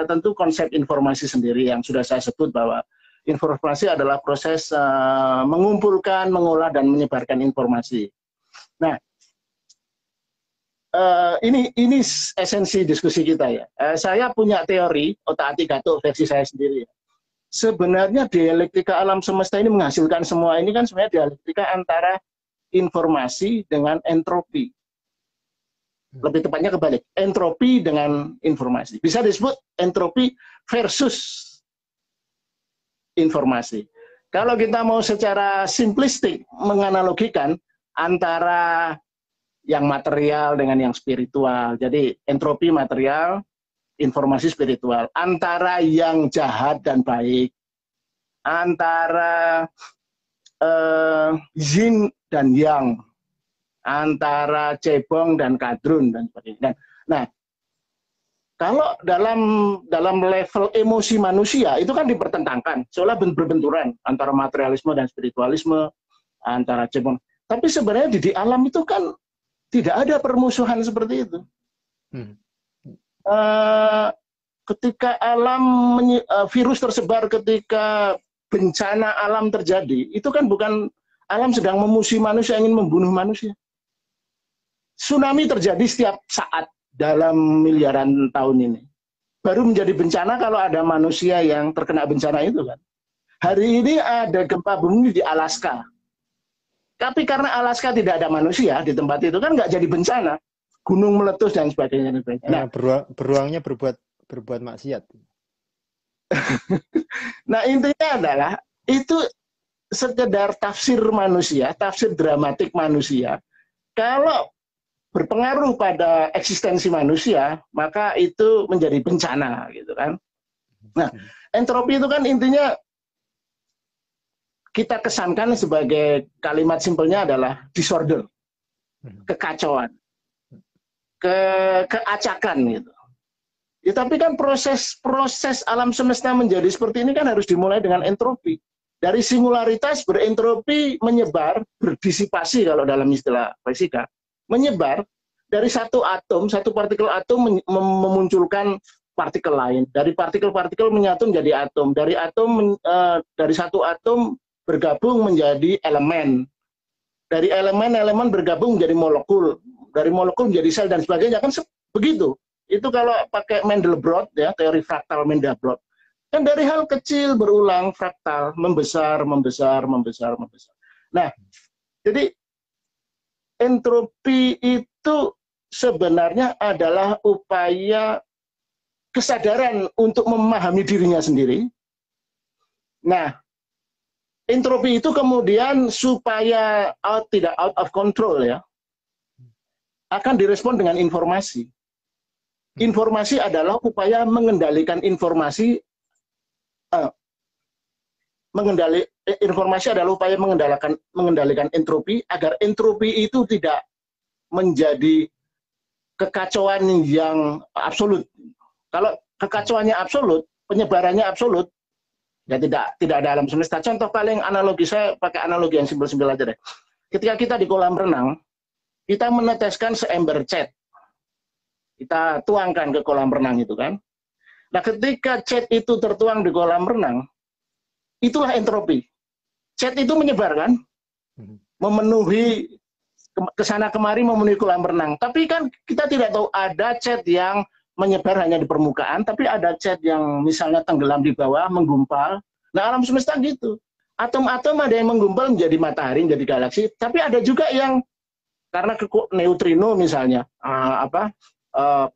Tentu konsep informasi sendiri yang sudah saya sebut bahwa informasi adalah proses mengumpulkan, mengolah, dan menyebarkan informasi. Nah, ini esensi diskusi kita ya. Saya punya teori otak-atik gatuk versi saya sendiri. Sebenarnya dialektika alam semesta ini menghasilkan semua ini kan sebenarnya dialektika antara informasi dengan entropi. Lebih tepatnya kebalik, entropi dengan informasi. Bisa disebut entropi versus informasi. Kalau kita mau secara simplistik menganalogikan antara yang material dengan yang spiritual. Jadi entropi material, informasi spiritual. Antara yang jahat dan baik. Antara yin dan yang. Antara cebong dan kadrun dan sebagainya. Nah, kalau dalam level emosi manusia itu kan dipertentangkan, seolah berbenturan antara materialisme dan spiritualisme, antara cebong. Tapi sebenarnya di alam itu kan tidak ada permusuhan seperti itu. Ketika virus tersebar, ketika bencana alam terjadi, itu kan bukan alam sedang memusuhi manusia, ingin membunuh manusia. Tsunami terjadi setiap saat dalam miliaran tahun ini. Baru menjadi bencana kalau ada manusia yang terkena bencana itu kan. Hari ini ada gempa bumi di Alaska. Tapi karena Alaska tidak ada manusia di tempat itu kan nggak jadi bencana. Gunung meletus dan sebagainya. Nah, beruangnya berbuat maksiat. Nah, intinya adalah itu sekedar tafsir manusia, tafsir dramatik manusia. Kalau berpengaruh pada eksistensi manusia, maka itu menjadi bencana, gitu kan. Nah, entropi itu kan intinya kita kesankan sebagai kalimat simpelnya adalah disorder, kekacauan, keacakan, gitu. Ya, tapi kan proses alam semesta menjadi seperti ini kan harus dimulai dengan entropi. Dari singularitas berentropi menyebar, berdisipasi kalau dalam istilah fisika, menyebar dari satu atom, satu partikel atom memunculkan partikel lain. Dari partikel-partikel menyatu menjadi atom. Dari atom, dari satu atom bergabung menjadi elemen. Dari elemen bergabung menjadi molekul. Dari molekul menjadi sel dan sebagainya. Kan begitu. Itu kalau pakai Mandelbrot, ya, teori fraktal Mandelbrot. Kan dari hal kecil berulang fraktal, membesar. Nah, jadi entropi itu sebenarnya adalah upaya kesadaran untuk memahami dirinya sendiri. Nah, entropi itu kemudian supaya tidak out of control, ya, akan direspon dengan informasi. Informasi adalah upaya mengendalikan informasi. Informasi adalah upaya mengendalikan entropi agar entropi itu tidak menjadi kekacauan yang absolut. Kalau kekacauannya absolut, penyebarannya absolut, ya tidak ada alam semesta. Contoh paling analogi, saya pakai analogi yang simpel-simpel aja deh. Ketika kita di kolam renang, kita meneteskan seember cat. Kita tuangkan ke kolam renang itu kan. Nah, ketika cat itu tertuang di kolam renang, itulah entropi. Cat itu menyebar kan, memenuhi kesana kemari, memenuhi kolam renang. Tapi kan kita tidak tahu ada cat yang menyebar hanya di permukaan, tapi ada cat yang misalnya tenggelam di bawah, menggumpal. Nah, alam semesta gitu. Atom-atom ada yang menggumpal menjadi matahari, menjadi galaksi, tapi ada juga yang karena neutrino misalnya,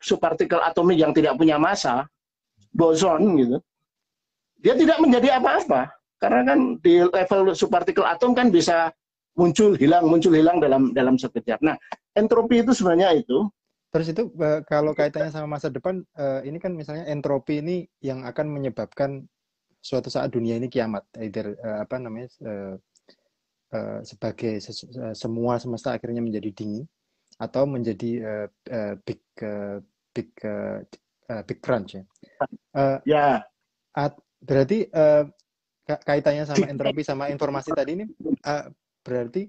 subpartikel atomik yang tidak punya massa, boson gitu, dia tidak menjadi apa-apa. Karena kan di level subpartikel atom kan bisa muncul hilang dalam sekejap. Nah, entropi itu sebenarnya itu. Terus itu kalau kaitannya sama masa depan, ini kan misalnya entropi ini yang akan menyebabkan suatu saat dunia ini kiamat, either sebagai semua semesta akhirnya menjadi dingin atau menjadi big crunch, ya. Ya. Berarti kaitannya sama entropi sama informasi tadi ini berarti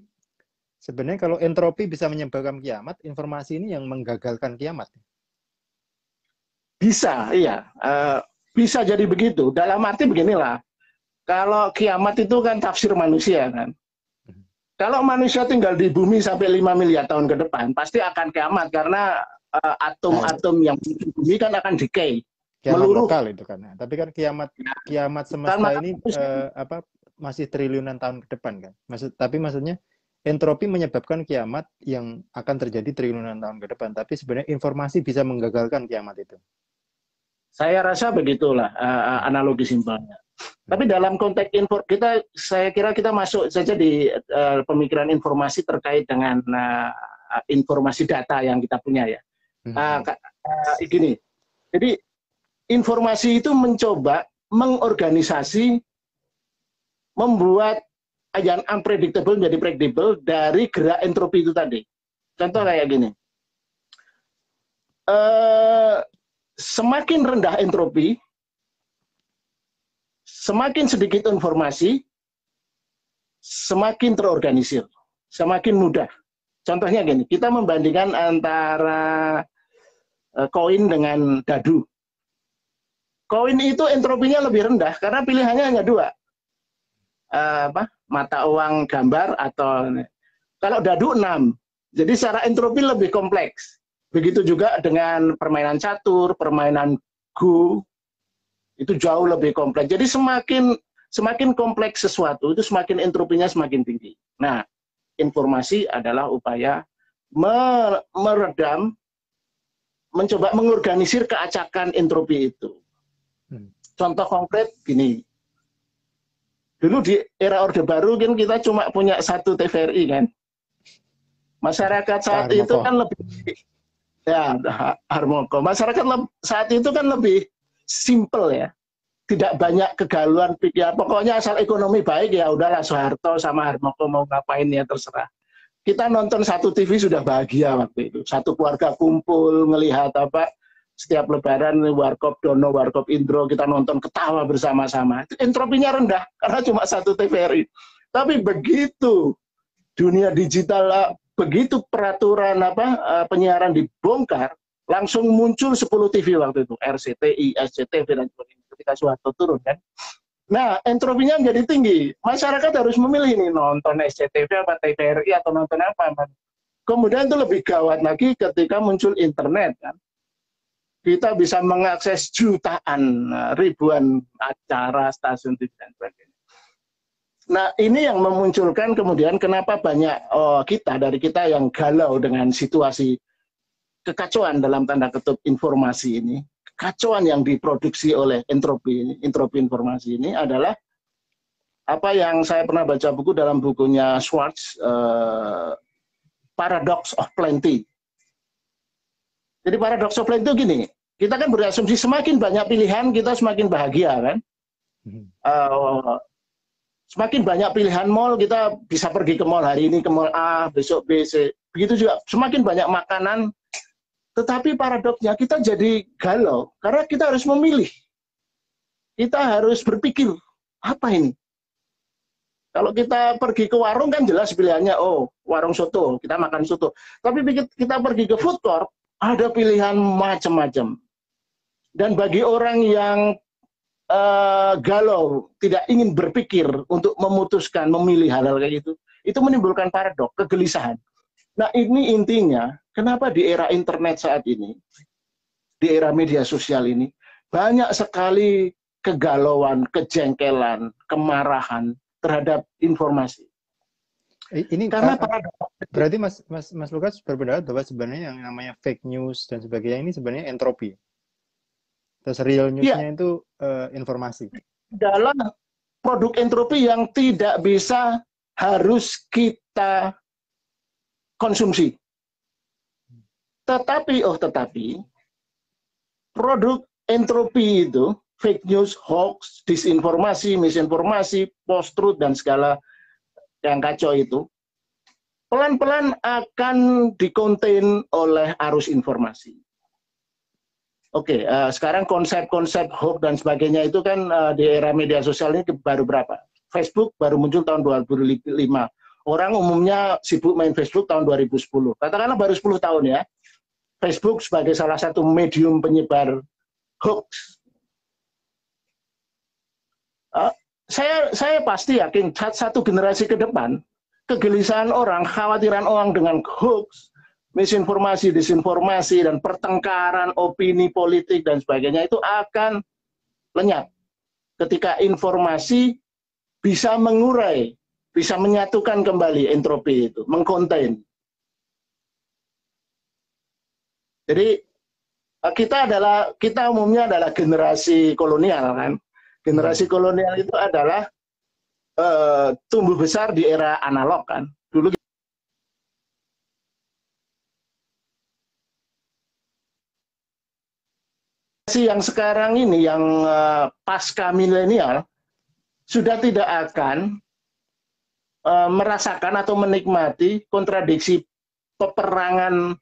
sebenarnya kalau entropi bisa menyebabkan kiamat, informasi ini yang menggagalkan kiamat. Bisa, iya. Bisa jadi begitu. Dalam arti beginilah, kalau kiamat itu kan tafsir manusia kan. Kalau manusia tinggal di bumi sampai 5 miliar tahun ke depan, pasti akan kiamat karena atom-atom yang di bumi kan akan decay, kiamat meluruh. lokal itu kan. Nah, tapi kan kiamat semesta ini masih triliunan tahun ke depan kan. Tapi maksudnya entropi menyebabkan kiamat yang akan terjadi triliunan tahun ke depan. Tapi sebenarnya informasi bisa menggagalkan kiamat itu. Saya rasa begitulah analogi simpelnya. Tapi dalam konteks saya kira kita masuk saja di pemikiran informasi terkait dengan informasi data yang kita punya ya. Gini, jadi informasi itu mencoba mengorganisasi, membuat yang unpredictable menjadi predictable dari gerak entropi itu tadi. Contoh kayak gini. Semakin rendah entropi, semakin sedikit informasi, semakin terorganisir, semakin mudah. Contohnya gini, kita membandingkan antara koin dengan dadu. Koin itu entropinya lebih rendah karena pilihannya hanya dua, mata uang gambar atau kalau dadu 6. Jadi secara entropi lebih kompleks. Begitu juga dengan permainan catur, permainan Go, itu jauh lebih kompleks. Jadi semakin kompleks sesuatu, itu semakin entropinya semakin tinggi. Nah, informasi adalah upaya meredam, mencoba mengorganisir keacakan entropi itu. Contoh konkret gini, dulu di era Orde Baru kan kita cuma punya satu TVRI kan. Masyarakat saat itu kan lebih Harmoko. Masyarakat saat itu kan lebih simple ya. Tidak banyak kegalauan pikir. Pokoknya asal ekonomi baik ya udahlah Soeharto sama Harmoko mau ngapain ya terserah. Kita nonton satu TV sudah bahagia waktu itu. Satu keluarga kumpul ngelihat setiap lebaran Warkop Dono, Warkop Indro kita nonton ketawa bersama-sama. Entropinya rendah karena cuma satu TVRI. Tapi begitu dunia digital begitu peraturan penyiaran dibongkar, langsung muncul 10 TV waktu itu, RCTI, SCTV dan sebagainya ketika Soeharto turun kan. Nah, entropinya menjadi tinggi. Masyarakat harus memilih nih nonton SCTV apa TVRI atau nonton apa. Kemudian itu lebih gawat lagi ketika muncul internet kan. Kita bisa mengakses jutaan, ribuan acara, stasiun TV dan sebagainya. Nah, ini yang memunculkan kemudian kenapa banyak dari kita yang galau dengan situasi kekacauan dalam tanda kutip informasi ini. Kekacauan yang diproduksi oleh entropi informasi ini adalah apa yang saya pernah baca buku dalam bukunya Schwartz, Paradox of Plenty. Jadi Paradox of Plenty itu gini, kita kan berasumsi semakin banyak pilihan kita semakin bahagia kan. Semakin banyak pilihan mall, kita bisa pergi ke mall hari ini ke mall A, besok B, C. Begitu juga, semakin banyak makanan. Tetapi paradoksnya kita jadi galau, karena kita harus memilih. Kita harus berpikir, apa ini? Kalau kita pergi ke warung kan jelas pilihannya, warung soto, kita makan soto. Tapi kita pergi ke food court, ada pilihan macam-macam. Dan bagi orang yang galau, tidak ingin berpikir untuk memutuskan, memilih hal-hal kayak gitu, itu menimbulkan paradok, kegelisahan. Nah ini intinya, kenapa di era internet saat ini, di era media sosial ini, banyak sekali kegalauan, kejengkelan, kemarahan terhadap informasi. Ini karena berarti Mas Lukas berpendapat bahwa sebenarnya yang namanya fake news dan sebagainya ini sebenarnya entropi. Terus real news-nya itu informasi. Dalam produk entropi yang tidak bisa harus kita konsumsi. Tetapi produk entropi itu, fake news, hoax, disinformasi, misinformasi, post-truth, dan segala yang kacau itu, pelan-pelan akan dikonten oleh arus informasi. Oke, sekarang konsep-konsep hoax dan sebagainya itu kan di era media sosial ini baru berapa? Facebook baru muncul tahun 2005. Orang umumnya sibuk main Facebook tahun 2010. Katakanlah baru 10 tahun ya. Facebook sebagai salah satu medium penyebar hoax. Saya pasti yakin satu generasi ke depan, kegelisahan orang, khawatiran orang dengan hoax, misinformasi, disinformasi, dan pertengkaran opini politik dan sebagainya itu akan lenyap ketika informasi bisa mengurai, bisa menyatukan kembali entropi itu, mengkontain. Jadi kita umumnya adalah generasi kolonial kan. Generasi kolonial itu adalah tumbuh besar di era analog kan. Dulu yang sekarang ini yang pasca milenial sudah tidak akan merasakan atau menikmati kontradiksi peperangan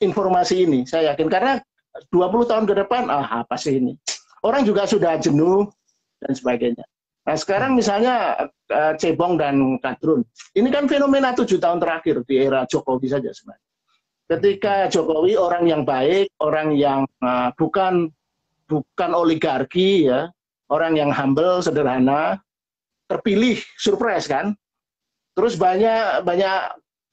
informasi ini, saya yakin, karena 20 tahun ke depan apa sih ini, orang juga sudah jenuh dan sebagainya. Nah sekarang misalnya cebong dan kadrun, ini kan fenomena 7 tahun terakhir di era Jokowi saja sebenarnya. Ketika Jokowi orang yang baik, orang yang bukan oligarki ya, orang yang humble, sederhana, terpilih, surprise kan. Terus banyak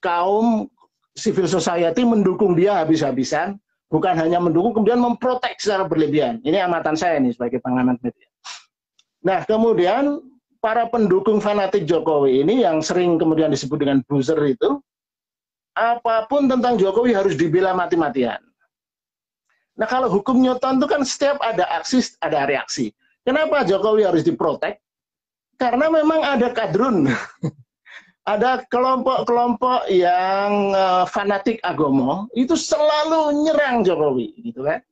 kaum civil society mendukung dia habis-habisan, bukan hanya mendukung, kemudian memprotek secara berlebihan. Ini amatan saya nih sebagai pengamat media. Nah, kemudian para pendukung fanatik Jokowi ini yang sering kemudian disebut dengan buzzer itu, apapun tentang Jokowi harus dibela mati-matian. Nah, kalau hukum Newton itu kan setiap ada aksi, ada reaksi. Kenapa Jokowi harus diprotek? Karena memang ada kadrun. Ada kelompok-kelompok yang fanatik agama itu selalu nyerang Jokowi, gitu kan?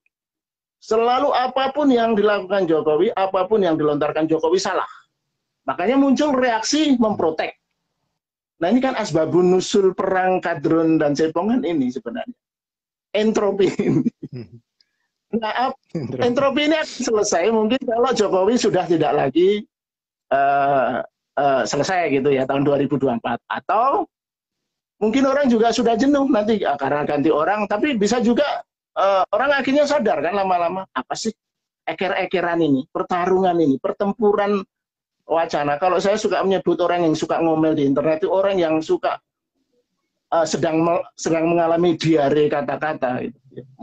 Selalu apapun yang dilakukan Jokowi, apapun yang dilontarkan Jokowi salah. Makanya muncul reaksi memprotek. Nah ini kan asbabun nusul perang kadrun dan cepongan ini sebenarnya. Entropi ini. Nah, entropi ini akan selesai mungkin kalau Jokowi sudah tidak lagi selesai gitu ya tahun 2024, atau mungkin orang juga sudah jenuh nanti karena ganti orang, tapi bisa juga orang akhirnya sadar kan lama-lama apa sih eker-ekeran ini, pertarungan ini, pertempuran wacana. Kalau saya suka menyebut orang yang suka ngomel di internet itu orang yang suka sedang mengalami diare kata-kata gitu.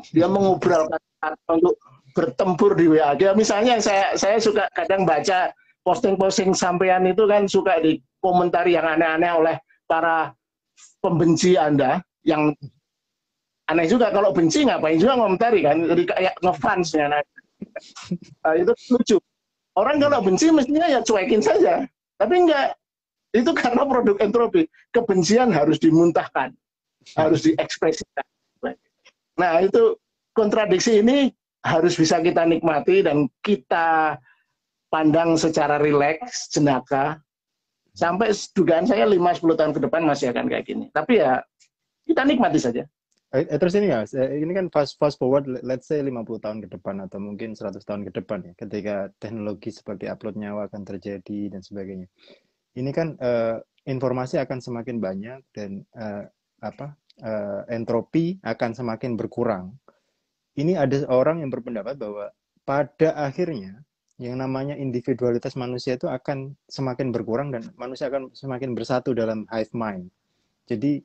Dia mengubral kata-kata untuk bertempur di WA. Misalnya saya suka kadang baca posting-posting sampean itu kan suka dikomentari yang aneh-aneh oleh para pembenci Anda, yang aneh juga kalau benci ngapain juga ngomentari kan, jadi kayak ngefans ya. Nah, itu lucu. Orang kalau benci mestinya ya cuekin saja, tapi enggak. Itu karena produk entropi. Kebencian harus dimuntahkan, harus diekspresikan. Nah itu kontradiksi ini harus bisa kita nikmati dan kita pandang secara rileks, jenaka, sampai dugaan saya 5-10 tahun ke depan masih akan kayak gini. Tapi ya, kita nikmati saja. Terus ini ya, ini kan fast forward, let's say 50 tahun ke depan, atau mungkin 100 tahun ke depan ya, ketika teknologi seperti upload nyawa akan terjadi dan sebagainya. Ini kan informasi akan semakin banyak dan entropi akan semakin berkurang. Ini ada orang yang berpendapat bahwa pada akhirnya yang namanya individualitas manusia itu akan semakin berkurang dan manusia akan semakin bersatu dalam hive mind. Jadi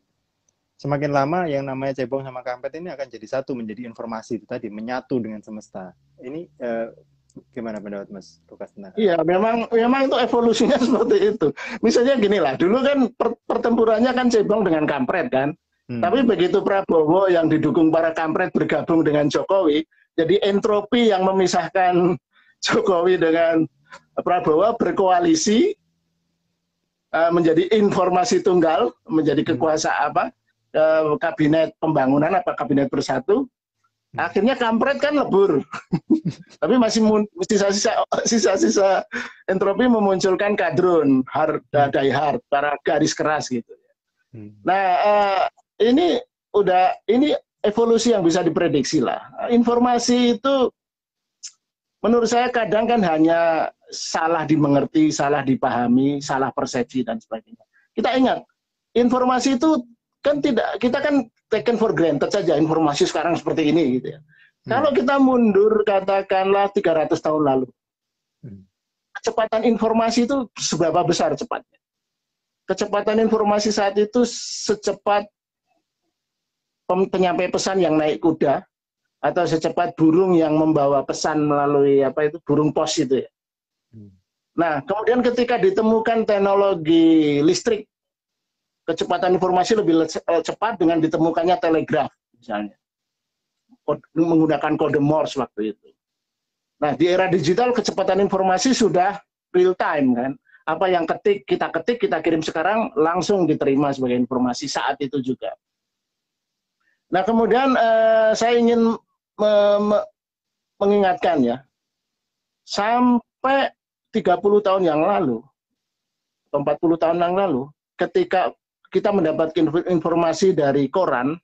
semakin lama yang namanya cebong sama kampret ini akan jadi satu, menjadi informasi itu tadi, menyatu dengan semesta. Ini gimana pendapat Mas Lukas? Iya, memang itu evolusinya seperti itu. Misalnya gini lah, dulu kan pertempurannya kan cebong dengan kampret kan. Tapi begitu Prabowo yang didukung para kampret bergabung dengan Jokowi, jadi entropi yang memisahkan Jokowi dengan Prabowo berkoalisi menjadi informasi tunggal, menjadi kekuasaan kabinet pembangunan kabinet bersatu. Akhirnya kampret kan lebur. Tapi masih sisa-sisa entropi memunculkan kadrun, diehard, para garis keras gitu. Nah, ini evolusi yang bisa diprediksi lah. Informasi itu menurut saya kadang kan hanya salah dimengerti, salah dipahami, salah persepsi dan sebagainya. Kita ingat, informasi itu kan kita kan taken for granted saja informasi sekarang seperti ini gitu ya. Kalau kita mundur katakanlah 300 tahun lalu, kecepatan informasi itu seberapa besar cepatnya? kecepatan informasi saat itu secepat penyampai pesan yang naik kuda atau secepat burung yang membawa pesan melalui burung pos itu ya. Nah, kemudian ketika ditemukan teknologi listrik, kecepatan informasi lebih cepat dengan ditemukannya telegraf misalnya. Menggunakan kode Morse waktu itu. Nah, di era digital kecepatan informasi sudah real time kan. Apa yang kita kirim sekarang langsung diterima sebagai informasi saat itu juga. Nah, kemudian saya ingin mengingatkan ya, sampai 30 tahun yang lalu, atau 40 tahun yang lalu, ketika kita mendapatkan informasi dari koran,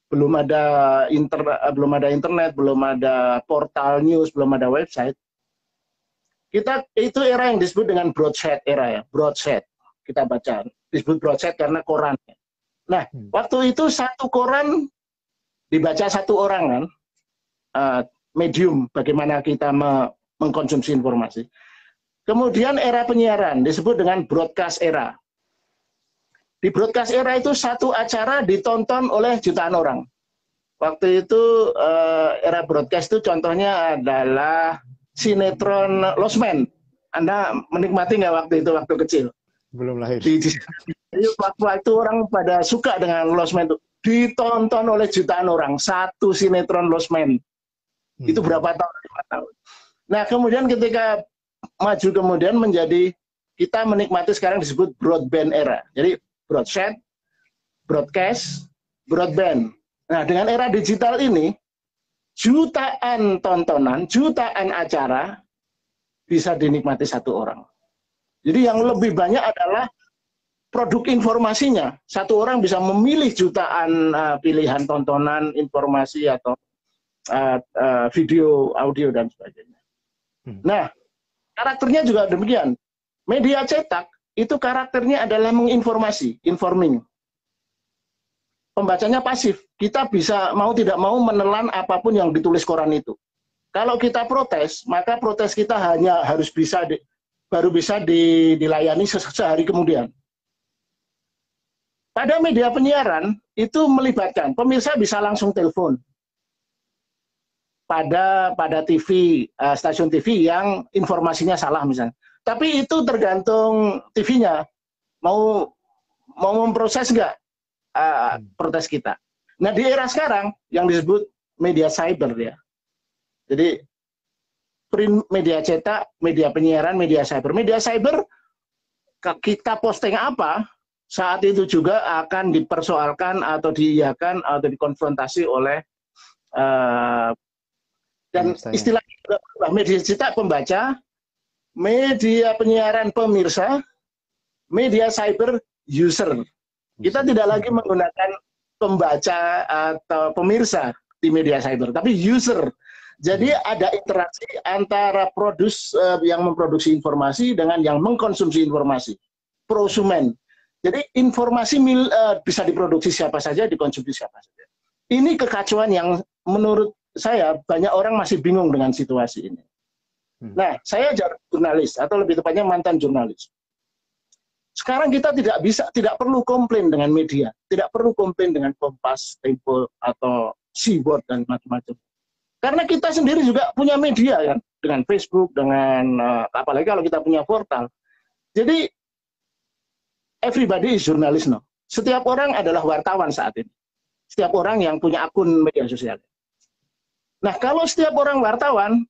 belum ada internet, belum ada portal news, belum ada website. Itu era yang disebut dengan broadsheet era ya, broadsheet. Kita baca disebut broadsheet karena koran. Nah, waktu itu satu koran dibaca satu orang kan, medium bagaimana kita mengkonsumsi informasi. Kemudian era penyiaran disebut dengan broadcast era. Di broadcast era itu satu acara ditonton oleh jutaan orang. Waktu itu era broadcast itu contohnya adalah sinetron Lost Man. Anda menikmati nggak waktu itu waktu kecil? Belum lahir. Waktu itu orang pada suka dengan Lost Man itu. Ditonton oleh jutaan orang. Satu sinetron Lost Man. Itu berapa tahun? 5 tahun. Nah, kemudian ketika maju kemudian menjadi, kita menikmati sekarang disebut broadband era. Jadi broadsheet, broadcast, broadband. Nah, dengan era digital ini, jutaan tontonan, jutaan acara bisa dinikmati satu orang. Jadi yang lebih banyak adalah produk informasinya. Satu orang bisa memilih jutaan pilihan tontonan, informasi, atau video, audio, dan sebagainya. Nah, karakternya juga demikian. Media cetak itu karakternya adalah menginformasi, informing. Pembacanya pasif. Kita bisa mau tidak mau menelan apapun yang ditulis koran itu. Kalau kita protes, maka protes kita hanya baru bisa dilayani sehari kemudian. Pada media penyiaran itu melibatkan pemirsa bisa langsung telepon. Pada TV, stasiun TV yang informasinya salah misalnya. Tapi itu tergantung TV-nya. Mau memproses nggak protes kita. Nah, di era sekarang yang disebut media cyber ya. Jadi print, media cetak, media penyiaran, media cyber. Media cyber kita posting apa, saat itu juga akan dipersoalkan atau diiyakan atau dikonfrontasi oleh dan istilah media cetak pembaca, media penyiaran pemirsa, media cyber user. Kita tidak lagi menggunakan pembaca atau pemirsa di media cyber, tapi user. Jadi ada interaksi antara yang memproduksi informasi dengan yang mengkonsumsi informasi. Prosumen. Jadi informasi bisa diproduksi siapa saja, dikonsumsi siapa saja. Ini kekacauan yang menurut saya banyak orang masih bingung dengan situasi ini. Nah, saya jurnalis atau lebih tepatnya mantan jurnalis. Sekarang kita tidak perlu komplain dengan media, tidak perlu komplain dengan Kompas, Tempo, atau Seaboard dan macam-macam. Karena kita sendiri juga punya media kan, dengan Facebook, dengan apalagi kalau kita punya portal. Jadi everybody is journalist now. Setiap orang adalah wartawan saat ini. Setiap orang yang punya akun media sosial. Nah, kalau setiap orang wartawan,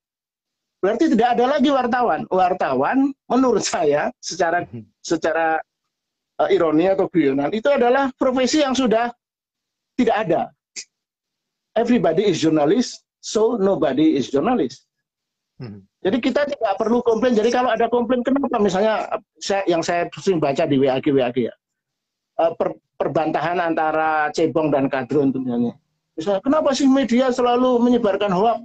berarti tidak ada lagi wartawan. Wartawan, menurut saya, secara ironi atau guyonan, itu adalah profesi yang sudah tidak ada. Everybody is journalist, so nobody is journalist. Jadi kita tidak perlu komplain. Jadi kalau ada komplain, kenapa misalnya yang saya sering baca di WAG ya, perbantahan antara cebong dan kadrun tentunya. Misalnya, kenapa sih media selalu menyebarkan hoax?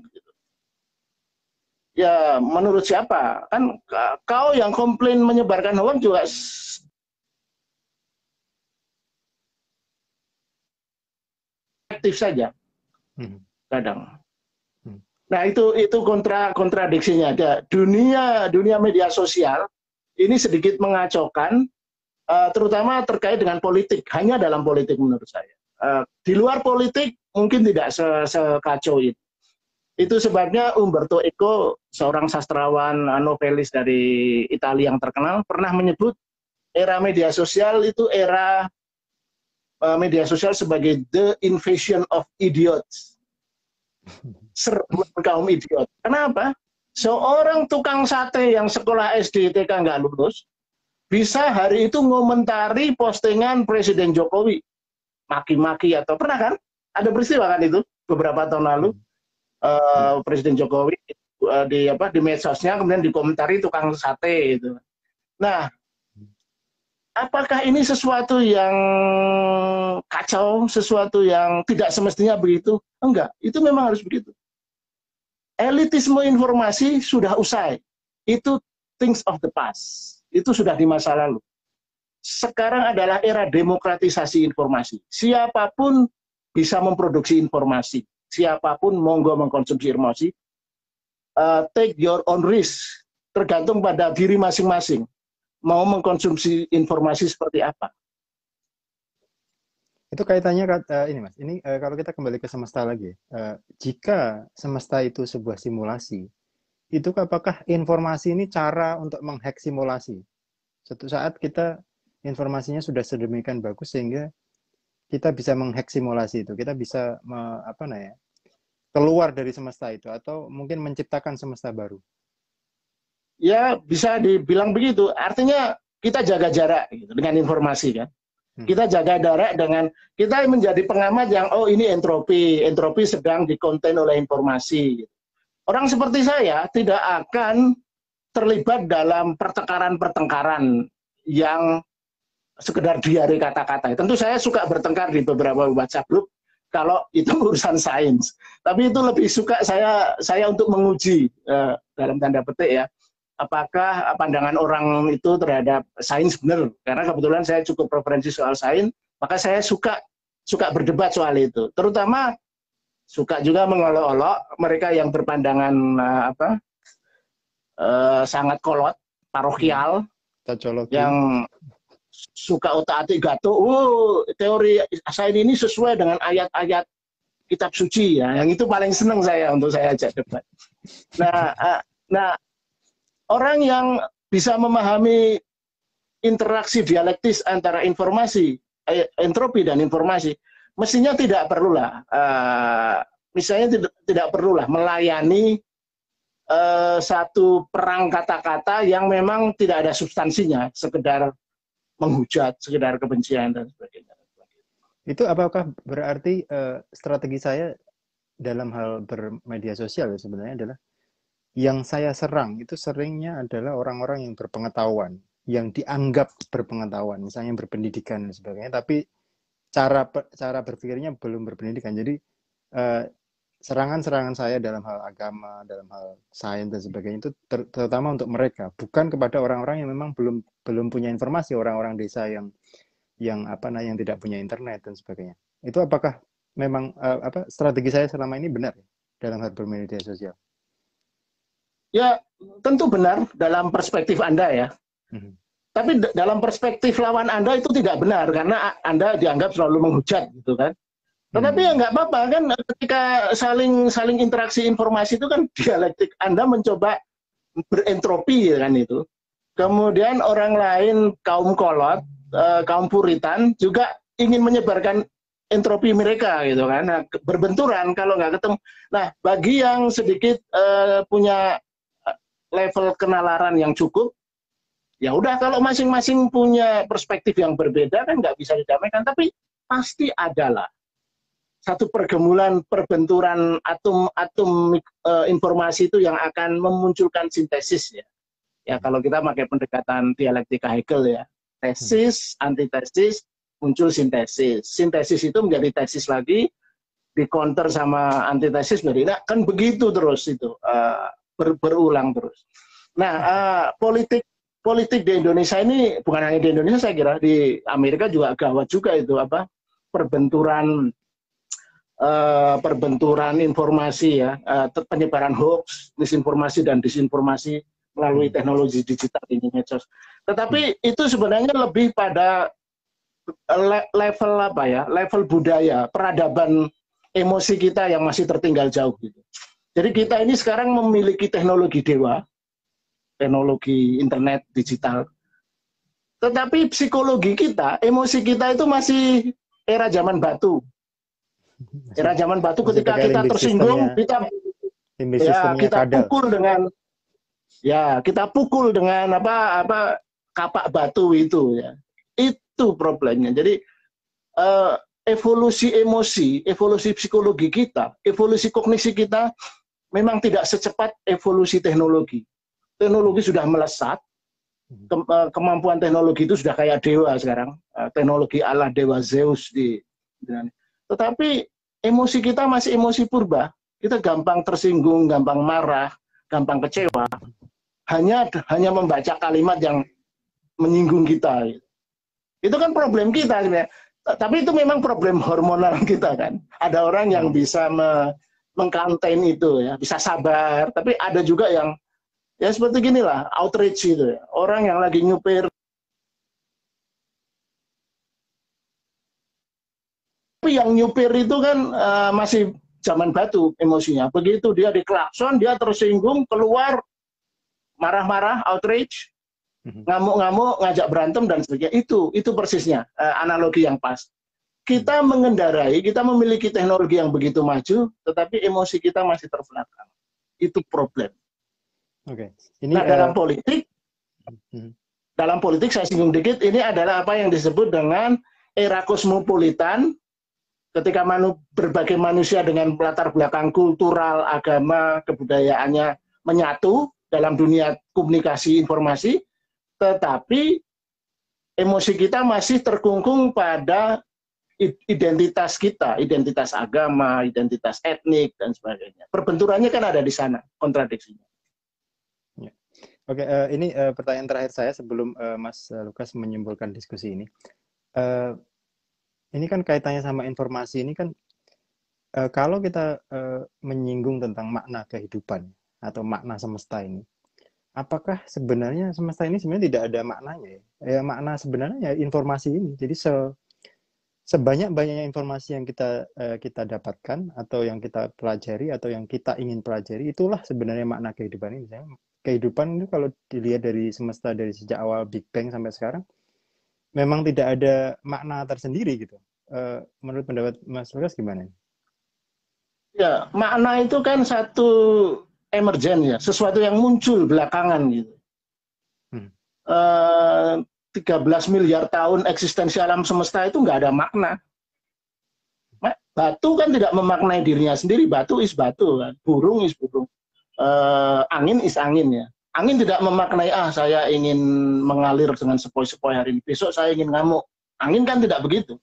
Ya, menurut siapa? Kan kau yang komplain menyebarkan hoax juga aktif saja. Kadang. Nah, itu kontradiksinya. Dunia media sosial ini sedikit mengacaukan terutama terkait dengan politik, hanya dalam politik menurut saya. Di luar politik mungkin tidak sekacau itu. Itu sebabnya Umberto Eco, seorang sastrawan novelis dari Italia yang terkenal, pernah menyebut era media sosial itu era media sosial sebagai the invasion of idiots. Serbuan kaum idiot. Kenapa? Seorang tukang sate yang sekolah SD TK nggak lulus, bisa hari itu ngomentari postingan Presiden Jokowi. Maki-maki atau pernah kan? Ada peristiwa kan itu beberapa tahun lalu. Presiden Jokowi di medsosnya kemudian dikomentari tukang sate itu. Nah, apakah ini sesuatu yang kacau, sesuatu yang tidak semestinya begitu? Enggak, itu memang harus begitu. Elitisme informasi sudah usai. Itu things of the past. Itu sudah di masa lalu. Sekarang adalah era demokratisasi informasi. Siapapun bisa memproduksi informasi. Siapapun monggo mengkonsumsi informasi. Take your own risk. Tergantung pada diri masing-masing. Mau mengkonsumsi informasi seperti apa. Itu kaitannya ini Mas. Ini kalau kita kembali ke semesta lagi, jika semesta itu sebuah simulasi, itu apakah informasi ini cara untuk menghack simulasi? Suatu saat kita informasinya sudah sedemikian bagus sehingga kita bisa menghack simulasi itu, kita bisa keluar dari semesta itu atau mungkin menciptakan semesta baru. Ya bisa dibilang begitu. Artinya kita jaga jarak gitu, dengan informasi kan. Kita jaga jarak dengan kita menjadi pengamat yang ini entropi sedang dikonten oleh informasi. Orang seperti saya tidak akan terlibat dalam pertengkaran-pertengkaran yang sekedar diare kata-kata. Tentu saya suka bertengkar di beberapa WhatsApp group kalau itu urusan sains. Tapi itu lebih suka saya untuk menguji dalam tanda petik ya. Apakah pandangan orang itu terhadap sains benar? Karena kebetulan saya cukup preferensi soal sains, maka saya suka berdebat soal itu. Terutama suka juga mengolok-olok mereka yang berpandangan sangat kolot, parokial, yang suka otak-atik gatuk. Teori sains ini sesuai dengan ayat-ayat kitab suci ya. Yang itu paling senang saya untuk saya ajak debat. Nah, orang yang bisa memahami interaksi dialektis antara informasi, entropi dan informasi, mestinya tidak perlulah, misalnya tidak perlulah melayani satu perang kata-kata yang memang tidak ada substansinya, sekedar menghujat, sekedar kebencian dan sebagainya. Itu apakah berarti strategi saya dalam hal bermedia sosial sebenarnya adalah yang saya serang itu seringnya adalah orang-orang yang berpengetahuan, yang dianggap berpengetahuan, misalnya berpendidikan dan sebagainya, tapi cara berpikirnya belum berpendidikan. Jadi serangan-serangan saya dalam hal agama, dalam hal sains dan sebagainya itu terutama untuk mereka, bukan kepada orang-orang yang memang belum punya informasi, orang-orang desa yang tidak punya internet dan sebagainya. Itu apakah memang strategi saya selama ini benar dalam hal bermedia sosial? Ya, tentu benar dalam perspektif Anda ya. Tapi dalam perspektif lawan Anda itu tidak benar karena Anda dianggap selalu menghujat gitu kan. Tetapi ya nggak apa-apa kan, ketika saling interaksi informasi itu kan dialektik. Anda mencoba berentropi kan itu. Kemudian orang lain, kaum kolot, kaum puritan juga ingin menyebarkan entropi mereka gitu kan. Nah, berbenturan kalau nggak ketemu. Nah, bagi yang sedikit punya level kenalaran yang cukup, ya udah kalau masing-masing punya perspektif yang berbeda kan nggak bisa didamaikan, tapi pasti adalah satu pergumulan, perbenturan atom informasi itu yang akan memunculkan sintesis ya. Ya kalau kita pakai pendekatan dialektika Hegel ya, tesis, antitesis, muncul sintesis. Sintesis itu menjadi tesis lagi, dikonter sama antitesis menjadi kan begitu terus itu. Berulang terus. Nah, politik di Indonesia ini bukan hanya di Indonesia, saya kira di Amerika juga gawat juga itu perbenturan informasi ya, penyebaran hoax, misinformasi dan disinformasi melalui teknologi digital ini medsos. Tetapi itu sebenarnya lebih pada level apa ya? Level budaya, peradaban emosi kita yang masih tertinggal jauh gitu. Jadi kita ini sekarang memiliki teknologi dewa, teknologi internet digital. Tetapi psikologi kita, emosi kita itu masih era zaman batu. Era zaman batu ketika kita tersinggung, kita pukul dengan apa kapak batu itu ya. Itu problemnya. Jadi evolusi emosi, evolusi psikologi kita, evolusi kognisi kita memang tidak secepat evolusi teknologi. Teknologi sudah melesat, kemampuan teknologi itu sudah kayak dewa sekarang, teknologi ala dewa Zeus tetapi emosi kita masih emosi purba. Kita gampang tersinggung, gampang marah, gampang kecewa, hanya membaca kalimat yang menyinggung kita. Itu kan problem kita sebenarnya. Tapi itu memang problem hormonal kita kan. Ada orang yang bisa mengkonten itu ya, bisa sabar, tapi ada juga yang ya seperti ginilah, outrage itu ya. Orang yang lagi nyupir tapi yang nyupir itu kan masih zaman batu emosinya. Begitu dia diklakson, dia tersinggung, keluar marah-marah, outrage, ngamuk-ngamuk, ngajak berantem dan sebagainya. Itu persisnya analogi yang pas. Kita mengendarai, kita memiliki teknologi yang begitu maju, tetapi emosi kita masih terbelakang. Itu problem. Oke. Nah, dalam politik saya singgung dikit, ini adalah apa yang disebut dengan era kosmopolitan, ketika berbagai manusia dengan latar belakang kultural, agama, kebudayaannya menyatu dalam dunia komunikasi informasi, tetapi emosi kita masih terkungkung pada identitas kita, identitas agama, identitas etnik, dan sebagainya. Perbenturannya kan ada di sana, kontradiksinya. Ya. Oke, ini pertanyaan terakhir saya sebelum Mas Lukas menyimpulkan diskusi ini. Ini kan kaitannya sama informasi ini kan, kalau kita menyinggung tentang makna kehidupan atau makna semesta ini, apakah sebenarnya semesta ini sebenarnya tidak ada maknanya ya? Ya makna sebenarnya ya informasi ini. Jadi sebanyak-banyaknya informasi yang kita dapatkan atau yang kita pelajari atau yang kita ingin pelajari, itulah sebenarnya makna kehidupan ini. Misalnya, kehidupan itu kalau dilihat dari semesta dari sejak awal Big Bang sampai sekarang, memang tidak ada makna tersendiri gitu. Menurut pendapat Mas Lukas gimana? Ya, makna itu kan satu emergen ya, sesuatu yang muncul belakangan gitu. 13 miliar tahun eksistensi alam semesta itu nggak ada makna. Batu kan tidak memaknai dirinya sendiri, batu is batu, kan? Burung is burung, angin is angin ya. Angin tidak memaknai, saya ingin mengalir dengan sepoi-sepoi hari ini, besok saya ingin ngamuk. Angin kan tidak begitu.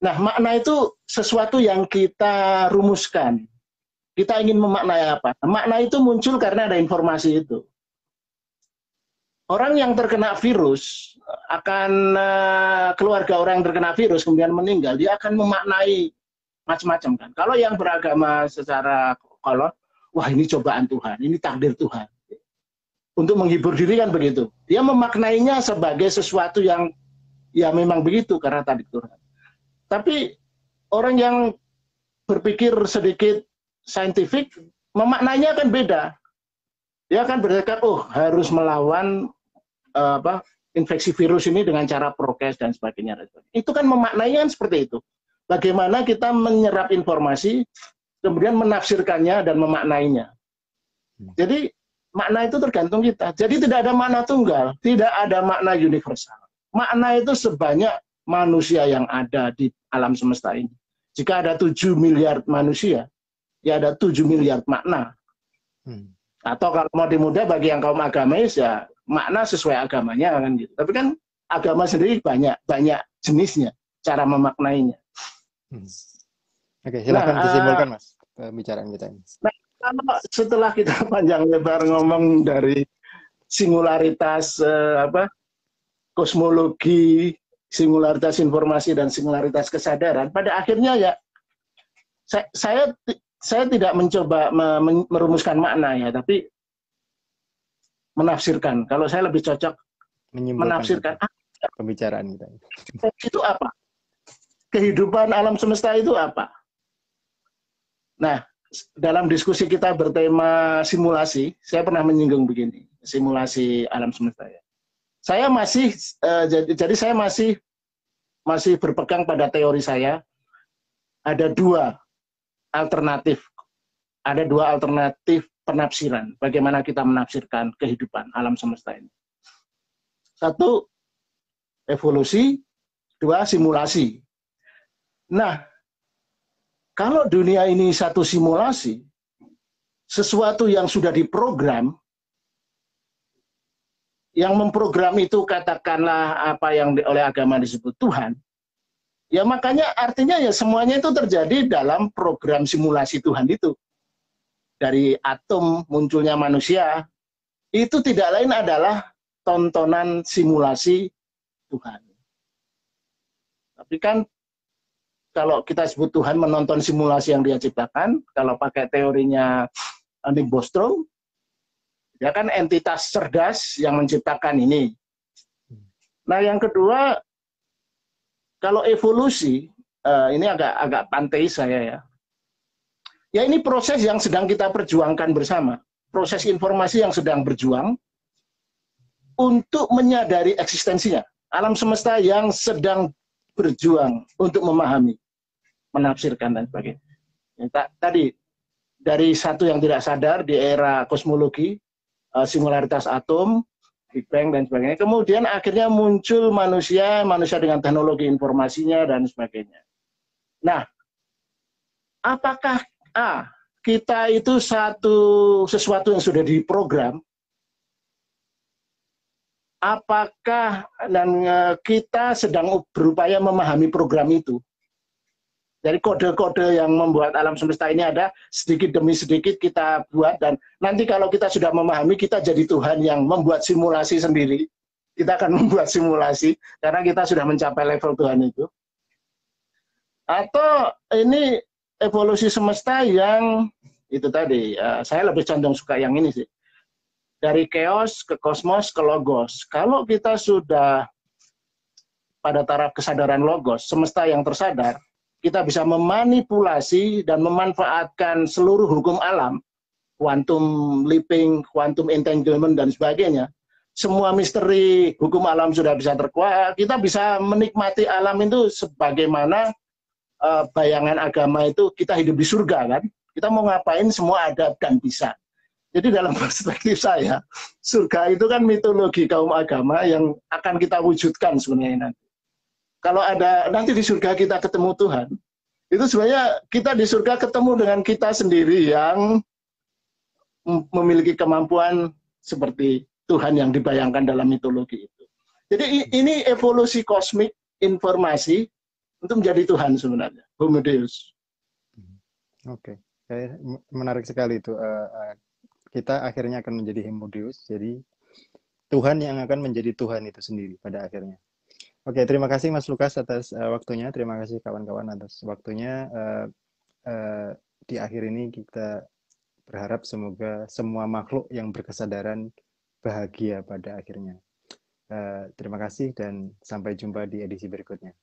Nah, makna itu sesuatu yang kita rumuskan. Kita ingin memaknai apa? Makna itu muncul karena ada informasi itu. Orang yang terkena virus, keluarga orang yang terkena virus kemudian meninggal, dia akan memaknai macam-macam kan. Kalau yang beragama secara kolot, wah ini cobaan Tuhan, ini takdir Tuhan. Untuk menghibur diri kan begitu. Dia memaknainya sebagai sesuatu yang ya memang begitu karena takdir Tuhan. Tapi orang yang berpikir sedikit saintifik, memaknainya kan beda. Dia akan bertekad, harus melawan infeksi virus ini dengan cara prokes dan sebagainya. Itu kan memaknainya kan seperti itu. Bagaimana kita menyerap informasi, kemudian menafsirkannya dan memaknainya. Jadi makna itu tergantung kita. Jadi tidak ada makna tunggal, tidak ada makna universal. Makna itu sebanyak manusia yang ada di alam semesta ini. Jika ada 7 miliar manusia, ya ada 7 miliar makna. Atau kalau mau dimudah bagi yang kaum agamais ya makna sesuai agamanya kan gitu. Tapi kan agama sendiri banyak jenisnya, cara memaknainya. Oke, silakan disimpulkan Mas pembicaraan kita ini. Nah, setelah kita panjang lebar ngomong dari singularitas kosmologi, singularitas informasi dan singularitas kesadaran, pada akhirnya ya saya tidak mencoba merumuskan makna ya, tapi menafsirkan. Kalau saya lebih cocok Menyimpulkan menafsirkan pembicaraan kita. itu apa? Kehidupan alam semesta itu apa? Nah, dalam diskusi kita bertema simulasi, saya pernah menyinggung begini, simulasi alam semesta ya. Saya masih jadi saya masih berpegang pada teori saya. Ada dua alternatif penafsiran bagaimana kita menafsirkan kehidupan alam semesta ini. Satu, evolusi. Dua, simulasi. Nah, kalau dunia ini satu simulasi, sesuatu yang sudah diprogram, yang memprogram itu katakanlah apa yang oleh agama disebut Tuhan, ya makanya artinya ya semuanya itu terjadi dalam program simulasi Tuhan itu. Dari atom munculnya manusia, itu tidak lain adalah tontonan simulasi Tuhan. Tapi kan kalau kita sebut Tuhan menonton simulasi yang dia ciptakan, kalau pakai teorinya Nick Bostrom, ya kan entitas cerdas yang menciptakan ini. Nah yang kedua, kalau evolusi, ini agak panteis saya ya. Ya ini proses yang sedang kita perjuangkan bersama. Proses informasi yang sedang berjuang untuk menyadari eksistensinya. Alam semesta yang sedang berjuang untuk memahami, menafsirkan dan sebagainya. Tadi, dari satu yang tidak sadar di era kosmologi, singularitas atom, Big Bang dan sebagainya. Kemudian akhirnya muncul manusia dengan teknologi informasinya dan sebagainya. Nah, apakah kita itu sesuatu yang sudah diprogram? Apakah kita sedang berupaya memahami program itu? Dari kode-kode yang membuat alam semesta ini ada, sedikit demi sedikit kita buat, dan nanti kalau kita sudah memahami, kita jadi Tuhan yang membuat simulasi sendiri. Kita akan membuat simulasi, karena kita sudah mencapai level Tuhan itu. Atau ini evolusi semesta yang, itu tadi, saya lebih condong suka yang ini sih. Dari chaos ke kosmos ke logos. Kalau kita sudah pada taraf kesadaran logos, semesta yang tersadar, kita bisa memanipulasi dan memanfaatkan seluruh hukum alam, quantum leaping, quantum entanglement, dan sebagainya. Semua misteri hukum alam sudah bisa terkuat. Kita bisa menikmati alam itu sebagaimana bayangan agama itu kita hidup di surga kan. Kita mau ngapain semua ada dan bisa. Jadi dalam perspektif saya, surga itu kan mitologi kaum agama yang akan kita wujudkan sebenarnya nanti. Kalau ada nanti di surga kita ketemu Tuhan, itu sebenarnya kita di surga ketemu dengan kita sendiri yang memiliki kemampuan seperti Tuhan yang dibayangkan dalam mitologi itu. Jadi ini evolusi kosmik informasi untuk menjadi Tuhan sebenarnya, Homo Deus. Oke, menarik sekali itu. Kita akhirnya akan menjadi Homo Deus, jadi Tuhan yang akan menjadi Tuhan itu sendiri pada akhirnya. Oke, terima kasih Mas Lukas atas waktunya, terima kasih kawan-kawan atas waktunya. Di akhir ini kita berharap semoga semua makhluk yang berkesadaran bahagia pada akhirnya. Terima kasih dan sampai jumpa di edisi berikutnya.